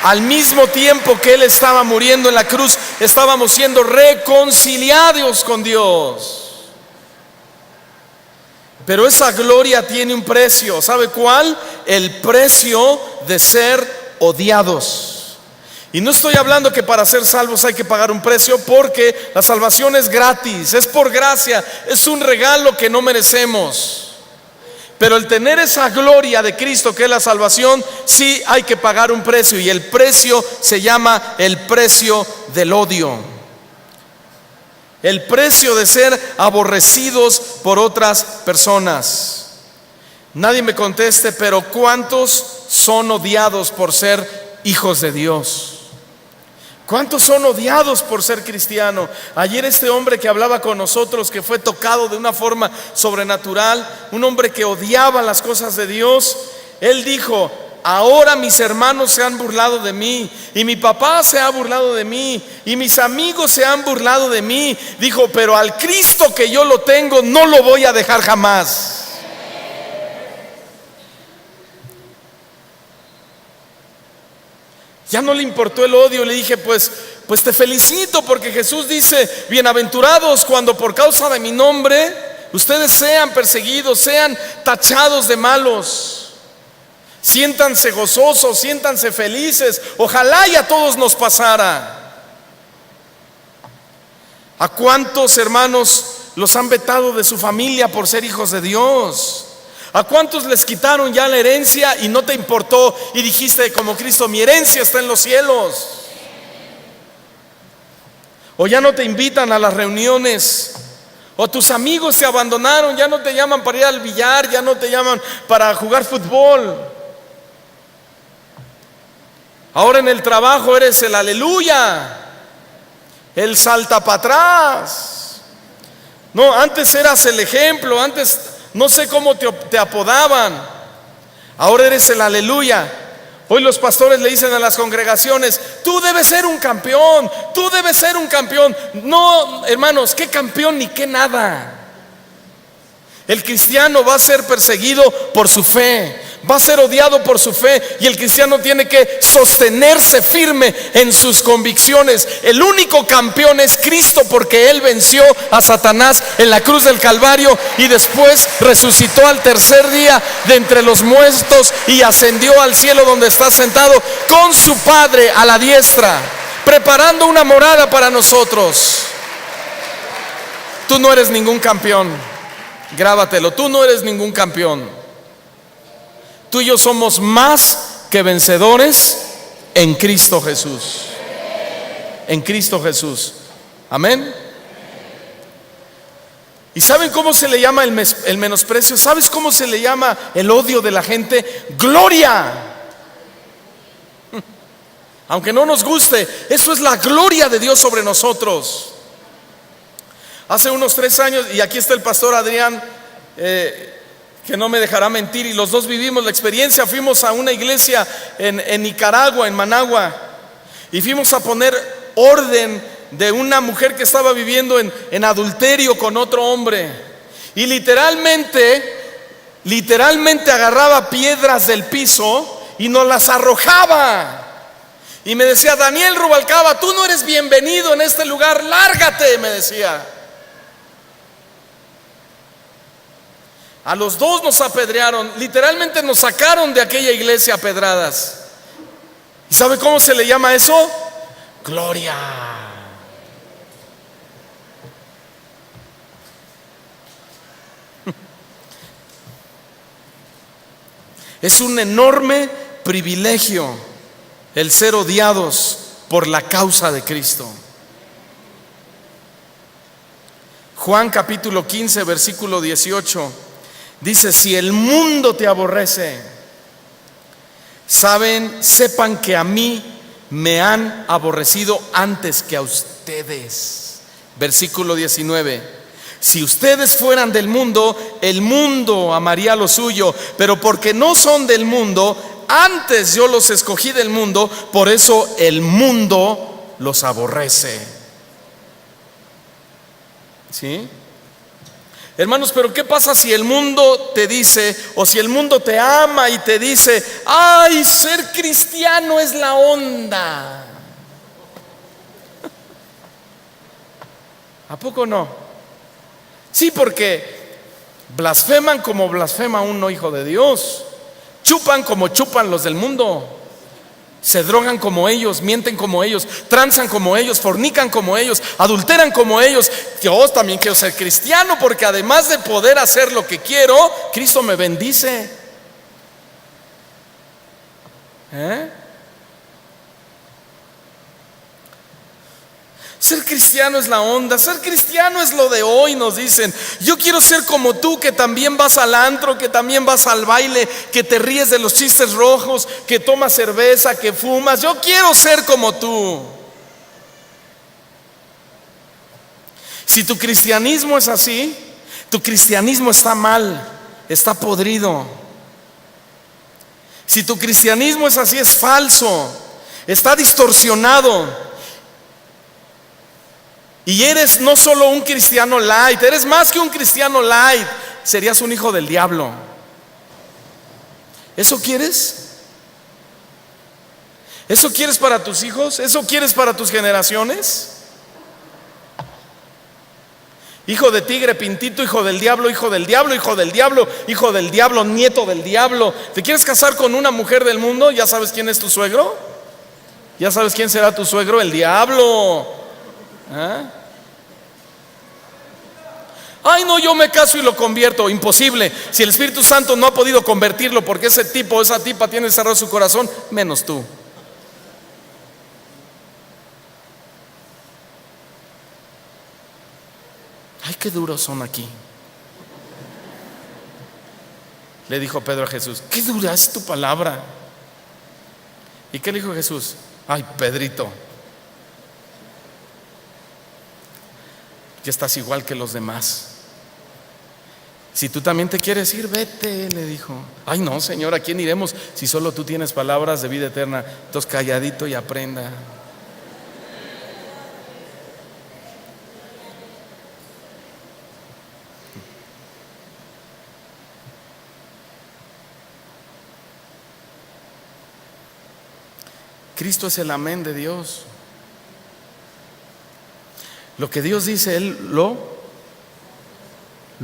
Al mismo tiempo que Él estaba muriendo en la cruz, estábamos siendo reconciliados con Dios. Pero esa gloria tiene un precio. ¿Sabe cuál? El precio de ser odiados. Y no estoy hablando que para ser salvos hay que pagar un precio, porque la salvación es gratis, es por gracia, es un regalo que no merecemos. Pero el tener esa gloria de Cristo que es la salvación, sí hay que pagar un precio, y el precio se llama el precio del odio. El precio de ser aborrecidos por otras personas. Nadie me conteste, pero ¿cuántos son odiados por ser hijos de Dios? ¿Cuántos son odiados por ser cristiano? Ayer este hombre que hablaba con nosotros, que fue tocado de una forma sobrenatural, un hombre que odiaba las cosas de Dios, él dijo: ahora mis hermanos se han burlado de mí, y mi papá se ha burlado de mí, y mis amigos se han burlado de mí. Dijo: pero al Cristo que yo lo tengo no lo voy a dejar jamás. Ya no le importó el odio. Le dije: pues te felicito, porque Jesús dice: bienaventurados cuando por causa de mi nombre ustedes sean perseguidos, sean tachados de malos. Siéntanse gozosos, siéntanse felices. Ojalá y a todos nos pasara. ¿A cuántos hermanos los han vetado de su familia por ser hijos de Dios? ¿A cuántos les quitaron ya la herencia y no te importó y dijiste como Cristo: mi herencia está en los cielos? O ya no te invitan a las reuniones, o tus amigos te abandonaron, ya no te llaman para ir al billar, ya no te llaman para jugar fútbol. Ahora en el trabajo eres el aleluya, el salta para atrás. No, antes eras el ejemplo, antes no sé cómo te apodaban. Ahora eres el aleluya. Hoy los pastores le dicen a las congregaciones: tú debes ser un campeón, tú debes ser un campeón. No, hermanos, qué campeón ni qué nada. El cristiano va a ser perseguido por su fe, va a ser odiado por su fe, y el cristiano tiene que sostenerse firme en sus convicciones. El único campeón es Cristo, porque Él venció a Satanás en la cruz del Calvario y después resucitó al tercer día de entre los muertos y ascendió al cielo, donde está sentado con su Padre a la diestra, preparando una morada para nosotros. Tú no eres ningún campeón. Grábatelo, tú no eres ningún campeón. Tú y yo somos más que vencedores en Cristo Jesús. En Cristo Jesús. Amén. ¿Y saben cómo se le llama el menosprecio? ¿Sabes cómo se le llama el odio de la gente? Gloria. Aunque no nos guste, eso es la gloria de Dios sobre nosotros. Hace unos 3 años, y aquí está el pastor Adrián, que no me dejará mentir, y los dos vivimos la experiencia. Fuimos a una iglesia en Nicaragua, en Managua, y fuimos a poner orden de una mujer que estaba viviendo en adulterio con otro hombre. Y literalmente agarraba piedras del piso y nos las arrojaba. Y me decía: Daniel Rubalcaba, tú no eres bienvenido en este lugar, lárgate, me decía. A los dos nos apedrearon, literalmente nos sacaron de aquella iglesia a pedradas. ¿Y sabe cómo se le llama eso? Gloria. Es un enorme privilegio el ser odiados por la causa de Cristo. Juan capítulo 15, versículo 18 dice: si el mundo te aborrece, sepan que a mí me han aborrecido antes que a ustedes. Versículo 19: si ustedes fueran del mundo, el mundo amaría lo suyo, pero porque no son del mundo, antes yo los escogí del mundo, por eso el mundo los aborrece. ¿Sí? Hermanos, pero ¿qué pasa si el mundo te dice, o si el mundo te ama y te dice: ay, ser cristiano es la onda? ¿A poco no? Sí, porque blasfeman como blasfema un hijo de Dios, chupan como chupan los del mundo, se drogan como ellos, mienten como ellos, transan como ellos, fornican como ellos, adulteran como ellos. Yo también quiero ser cristiano, porque además de poder hacer lo que quiero, Cristo me bendice. Ser cristiano es la onda, ser cristiano es lo de hoy, nos dicen. Yo quiero ser como tú, que también vas al antro, que también vas al baile, que te ríes de los chistes rojos, que tomas cerveza, que fumas. Yo quiero ser como tú. Si tu cristianismo es así, tu cristianismo está mal, está podrido. Si tu cristianismo es así, es falso, está distorsionado. Y eres no solo un cristiano light, eres más que un cristiano light. Serías un hijo del diablo. ¿Eso quieres? ¿Eso quieres para tus hijos? ¿Eso quieres para tus generaciones? Hijo de tigre pintito, hijo del diablo, hijo del diablo, hijo del diablo, hijo del diablo, nieto del diablo. ¿Te quieres casar con una mujer del mundo? ¿Ya sabes quién es tu suegro? ¿Ya sabes quién será tu suegro? El diablo. Ay, no, yo me caso y lo convierto. Imposible. Si el Espíritu Santo no ha podido convertirlo, porque ese tipo o esa tipa tiene cerrado su corazón, menos tú. Ay, qué duros son aquí. Le dijo Pedro a Jesús: qué dura es tu palabra. ¿Y qué le dijo Jesús? Ay, Pedrito, ya estás igual que los demás. Si tú también te quieres ir, vete, le dijo. Ay, no, Señor, ¿a quién iremos si solo tú tienes palabras de vida eterna? Entonces calladito y aprenda. Cristo es el amén de Dios. Lo que Dios dice, Él lo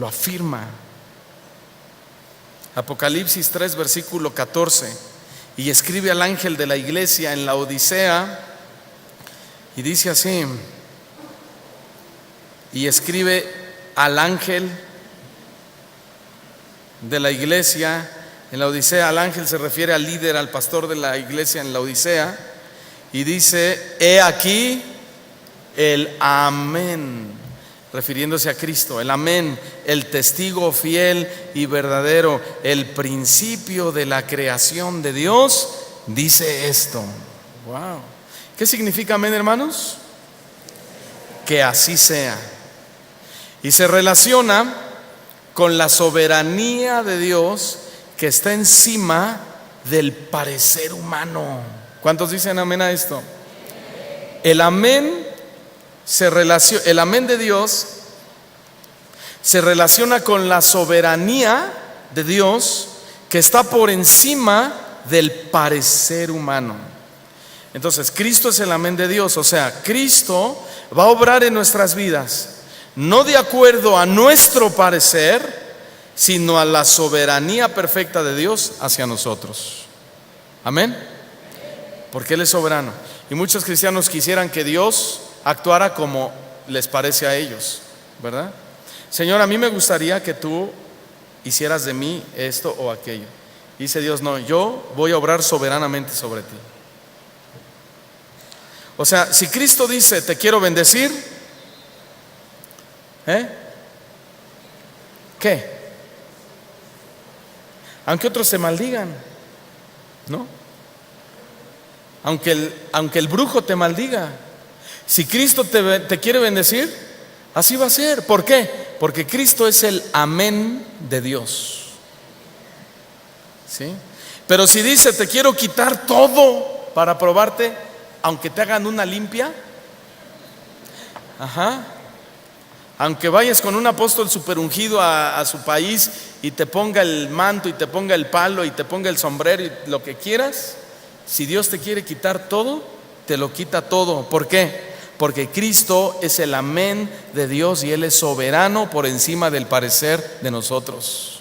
afirma. Apocalipsis 3, versículo 14. Y escribe al ángel de la iglesia en la Odisea, y dice así: y escribe al ángel de la iglesia en la Odisea. Al ángel se refiere al líder, al pastor de la iglesia en la Odisea, y dice: he aquí el amén, refiriéndose a Cristo. El amén, el testigo fiel y verdadero, el principio de la creación de Dios, dice esto. Wow. ¿Qué significa amén, hermanos? Que así sea. Y se relaciona con la soberanía de Dios que está encima del parecer humano. ¿Cuántos dicen amén a esto? El amén el amén de Dios se relaciona con la soberanía de Dios que está por encima del parecer humano. Entonces, Cristo es el amén de Dios, o sea, Cristo va a obrar en nuestras vidas, no de acuerdo a nuestro parecer, sino a la soberanía perfecta de Dios hacia nosotros. Amén. Porque Él es soberano. Y muchos cristianos quisieran que Dios actuara como les parece a ellos, ¿verdad? Señor, a mí me gustaría que tú hicieras de mí esto o aquello. Dice Dios, no, yo voy a obrar soberanamente sobre ti. O sea, si Cristo dice, te quiero bendecir, ¿qué? Aunque otros te maldigan, ¿no? Aunque el brujo te maldiga, si Cristo te quiere bendecir, así va a ser. ¿Por qué? Porque Cristo es el amén de Dios. ¿Sí? Pero si dice, te quiero quitar todo para probarte, aunque te hagan una limpia, aunque vayas con un apóstol super ungido a su país y te ponga el manto y te ponga el palo y te ponga el sombrero y lo que quieras, si Dios te quiere quitar todo, te lo quita todo. ¿Por qué? Porque Cristo es el amén de Dios y Él es soberano por encima del parecer de nosotros.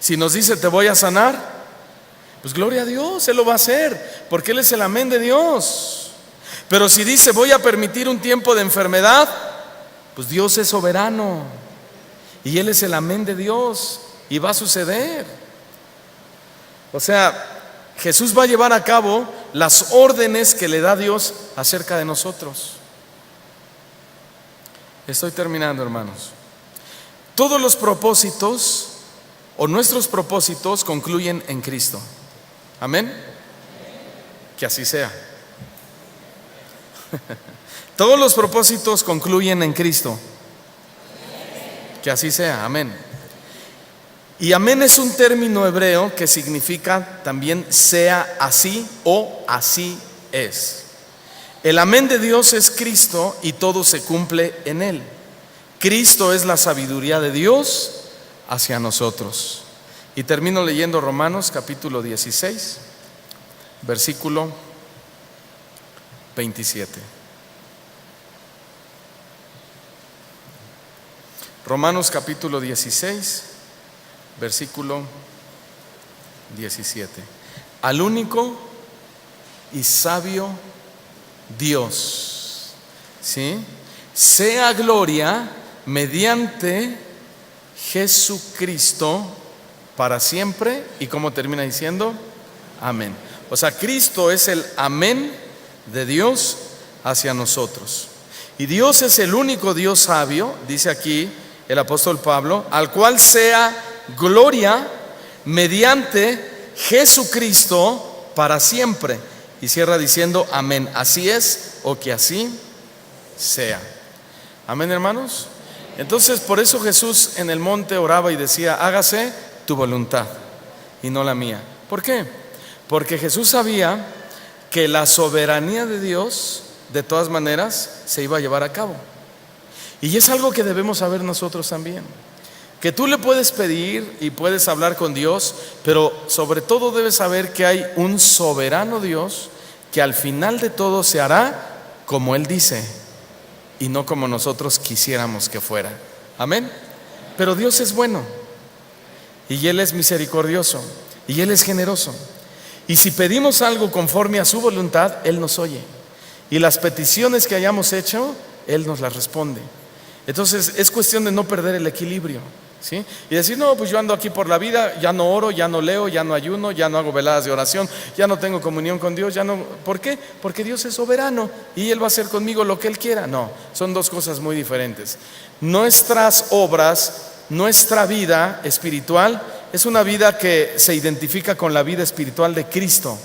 Si nos dice, te voy a sanar, pues gloria a Dios, Él lo va a hacer, porque Él es el amén de Dios. Pero si dice, voy a permitir un tiempo de enfermedad, pues Dios es soberano y Él es el amén de Dios y va a suceder. O sea, Jesús va a llevar a cabo las órdenes que le da Dios acerca de nosotros. Estoy terminando, hermanos. Todos los propósitos o nuestros propósitos concluyen en Cristo. Amén. Que así sea. Todos los propósitos concluyen en Cristo. Que así sea. Amén. Y amén es un término hebreo que significa también sea así o así es. El amén de Dios es Cristo y todo se cumple en Él. Cristo es la sabiduría de Dios hacia nosotros. Y termino leyendo Romanos capítulo 16, versículo 27. Romanos capítulo 16, versículo 17. Al único y sabio Dios, ¿sí?, sea gloria mediante Jesucristo para siempre. ¿Y cómo termina diciendo? Amén. O sea, Cristo es el amén de Dios hacia nosotros. Y Dios es el único Dios sabio, dice aquí el apóstol Pablo, al cual sea gloria mediante Jesucristo para siempre. Y cierra diciendo amén. Así es, o que así sea. Amén, hermanos. Entonces, por eso Jesús en el monte oraba y decía, hágase tu voluntad y no la mía. ¿Por qué? Porque Jesús sabía que la soberanía de Dios de todas maneras se iba a llevar a cabo. Y es algo que debemos saber nosotros también, que tú le puedes pedir y puedes hablar con Dios, pero sobre todo debes saber que hay un soberano Dios que al final de todo se hará como Él dice y no como nosotros quisiéramos que fuera. Amén. Pero Dios es bueno y Él es misericordioso y Él es generoso, y si pedimos algo conforme a su voluntad, Él nos oye, y las peticiones que hayamos hecho, Él nos las responde. Entonces es cuestión de no perder el equilibrio, ¿sí? Y decir, no, pues yo ando aquí por la vida, ya no oro, ya no leo, ya no ayuno, ya no hago veladas de oración, ya no tengo comunión con Dios, ya no. ¿Por qué? Porque Dios es soberano y Él va a hacer conmigo lo que Él quiera. No, son dos cosas muy diferentes. Nuestras obras, nuestra vida espiritual es una vida que se identifica con la vida espiritual de Cristo.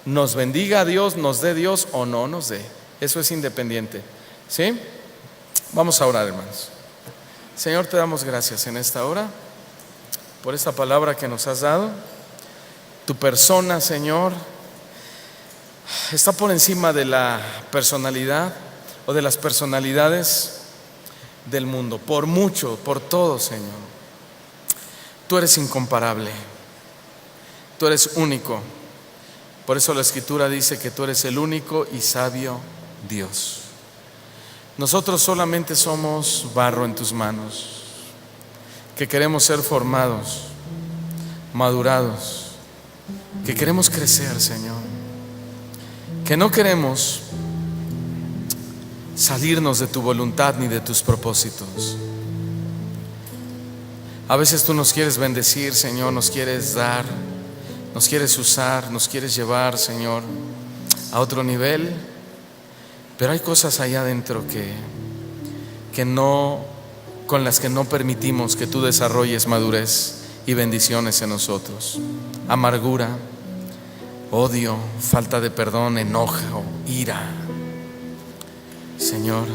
Nos bendiga a Dios, nos dé Dios o no nos dé. Eso es independiente, ¿sí? Vamos a orar, hermanos. Señor, te damos gracias en esta hora por esta palabra que nos has dado. Tu persona, Señor, está por encima de la personalidad o de las personalidades del mundo, por mucho, por todo, Señor. Tú eres incomparable, tú eres único. Por eso la Escritura dice que tú eres el único y sabio Dios. Nosotros solamente somos barro en tus manos, que queremos ser formados, madurados, que queremos crecer, Señor, que no queremos salirnos de tu voluntad ni de tus propósitos. A veces tú nos quieres bendecir, Señor, nos quieres dar, nos quieres usar, nos quieres llevar, Señor, a otro nivel. Pero hay cosas allá adentro que no, con las que no permitimos que tú desarrolles madurez y bendiciones en nosotros. Amargura, odio, falta de perdón, enojo, ira. Señor,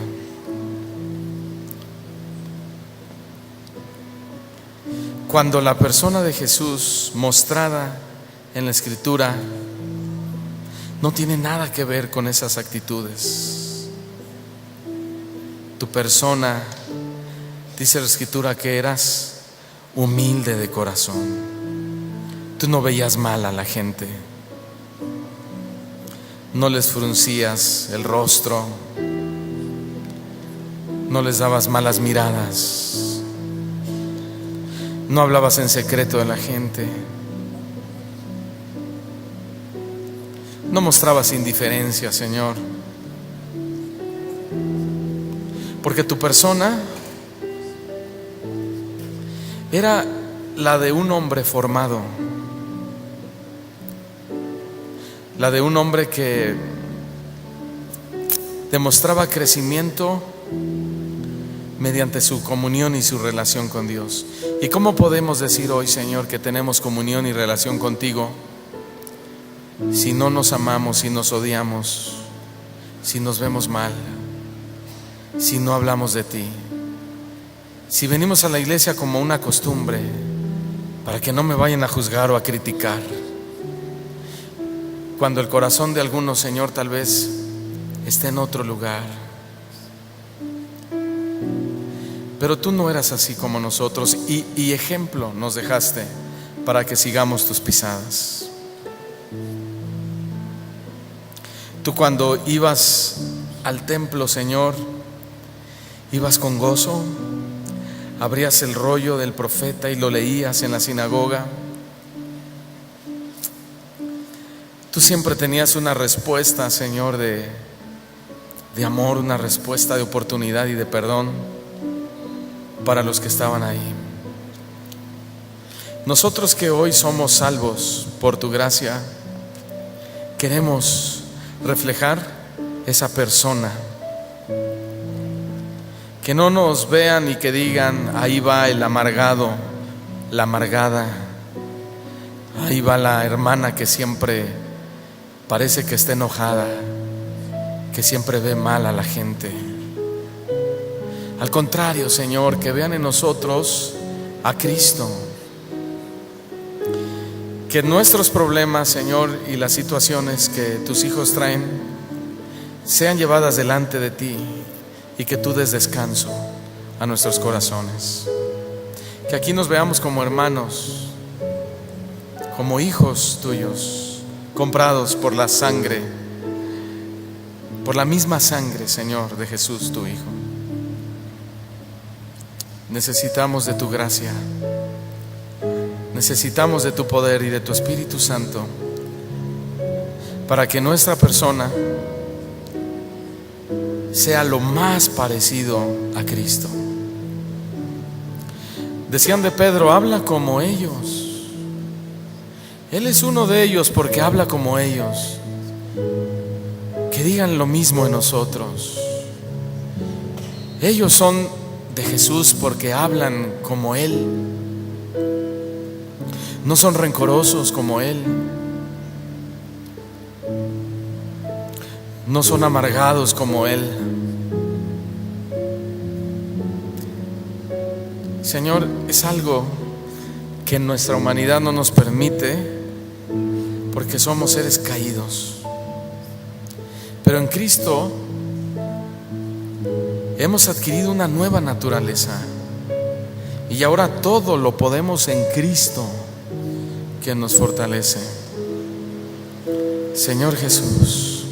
cuando la persona de Jesús mostrada en la Escritura no tiene nada que ver con esas actitudes. Tu persona, dice la Escritura, que eras humilde de corazón. Tú no veías mal a la gente, no les fruncías el rostro, no les dabas malas miradas, no hablabas en secreto de la gente, no mostrabas indiferencia, Señor, porque tu persona era la de un hombre formado, la de un hombre que demostraba crecimiento mediante su comunión y su relación con Dios. ¿Y cómo podemos decir hoy, Señor, que tenemos comunión y relación contigo si no nos amamos, si nos odiamos, si nos vemos mal, si no hablamos de ti, si venimos a la iglesia como una costumbre para que no me vayan a juzgar o a criticar, cuando el corazón de algunos, Señor, tal vez esté en otro lugar? Pero tú no eras así como nosotros, y ejemplo nos dejaste para que sigamos tus pisadas. Tú, cuando ibas al templo, Señor, ibas con gozo, abrías el rollo del profeta y lo leías en la sinagoga. Tú siempre tenías una respuesta, Señor, de amor, una respuesta de oportunidad y de perdón para los que estaban ahí. Nosotros que hoy somos salvos por tu gracia, queremos reflejar esa persona. Que no nos vean y que digan: ahí va el amargado, la amargada, ahí va la hermana que siempre parece que está enojada, que siempre ve mal a la gente. Al contrario, Señor, que vean en nosotros a Cristo. Que nuestros problemas, Señor, y las situaciones que tus hijos traen sean llevadas delante de ti, y que tú des descanso a nuestros corazones. Que aquí nos veamos como hermanos, como hijos tuyos, comprados por la sangre, por la misma sangre, Señor, de Jesús, tu Hijo. Necesitamos de tu gracia, necesitamos de tu poder y de tu Espíritu Santo para que nuestra persona sea lo más parecido a Cristo. Decían de Pedro: habla como ellos. Él es uno de ellos porque habla como ellos. Que digan lo mismo en nosotros. Ellos son de Jesús porque hablan como Él. No son rencorosos como Él. No son amargados como Él. Señor, es algo que en nuestra humanidad no nos permite, porque somos seres caídos. Pero en Cristo hemos adquirido una nueva naturaleza, y ahora todo lo podemos en Cristo, que nos fortalece. Señor Jesús,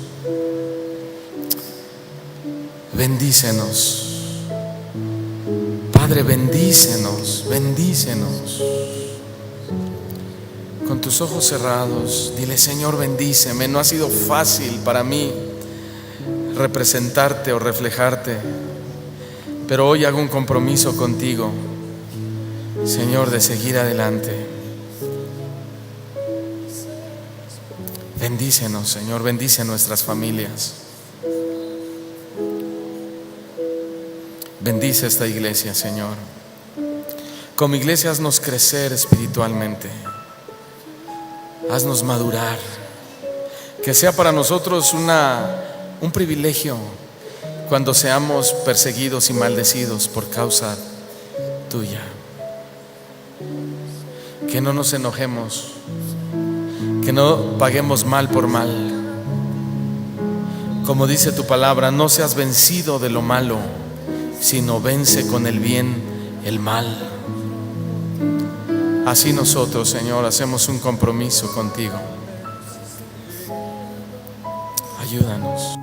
bendícenos. Padre, bendícenos, bendícenos. Con tus ojos cerrados, dile: Señor, bendíceme. No ha sido fácil para mí representarte o reflejarte, pero hoy hago un compromiso contigo, Señor, de seguir adelante. Bendícenos, Señor, bendice nuestras familias. Bendice esta iglesia, Señor. Como iglesia, haznos crecer espiritualmente. Haznos madurar. Que sea para nosotros un privilegio cuando seamos perseguidos y maldecidos por causa tuya. Que no nos enojemos, que no paguemos mal por mal. Como dice tu palabra: no seas vencido de lo malo, sino vence con el bien el mal. Así nosotros, Señor, hacemos un compromiso contigo. Ayúdanos.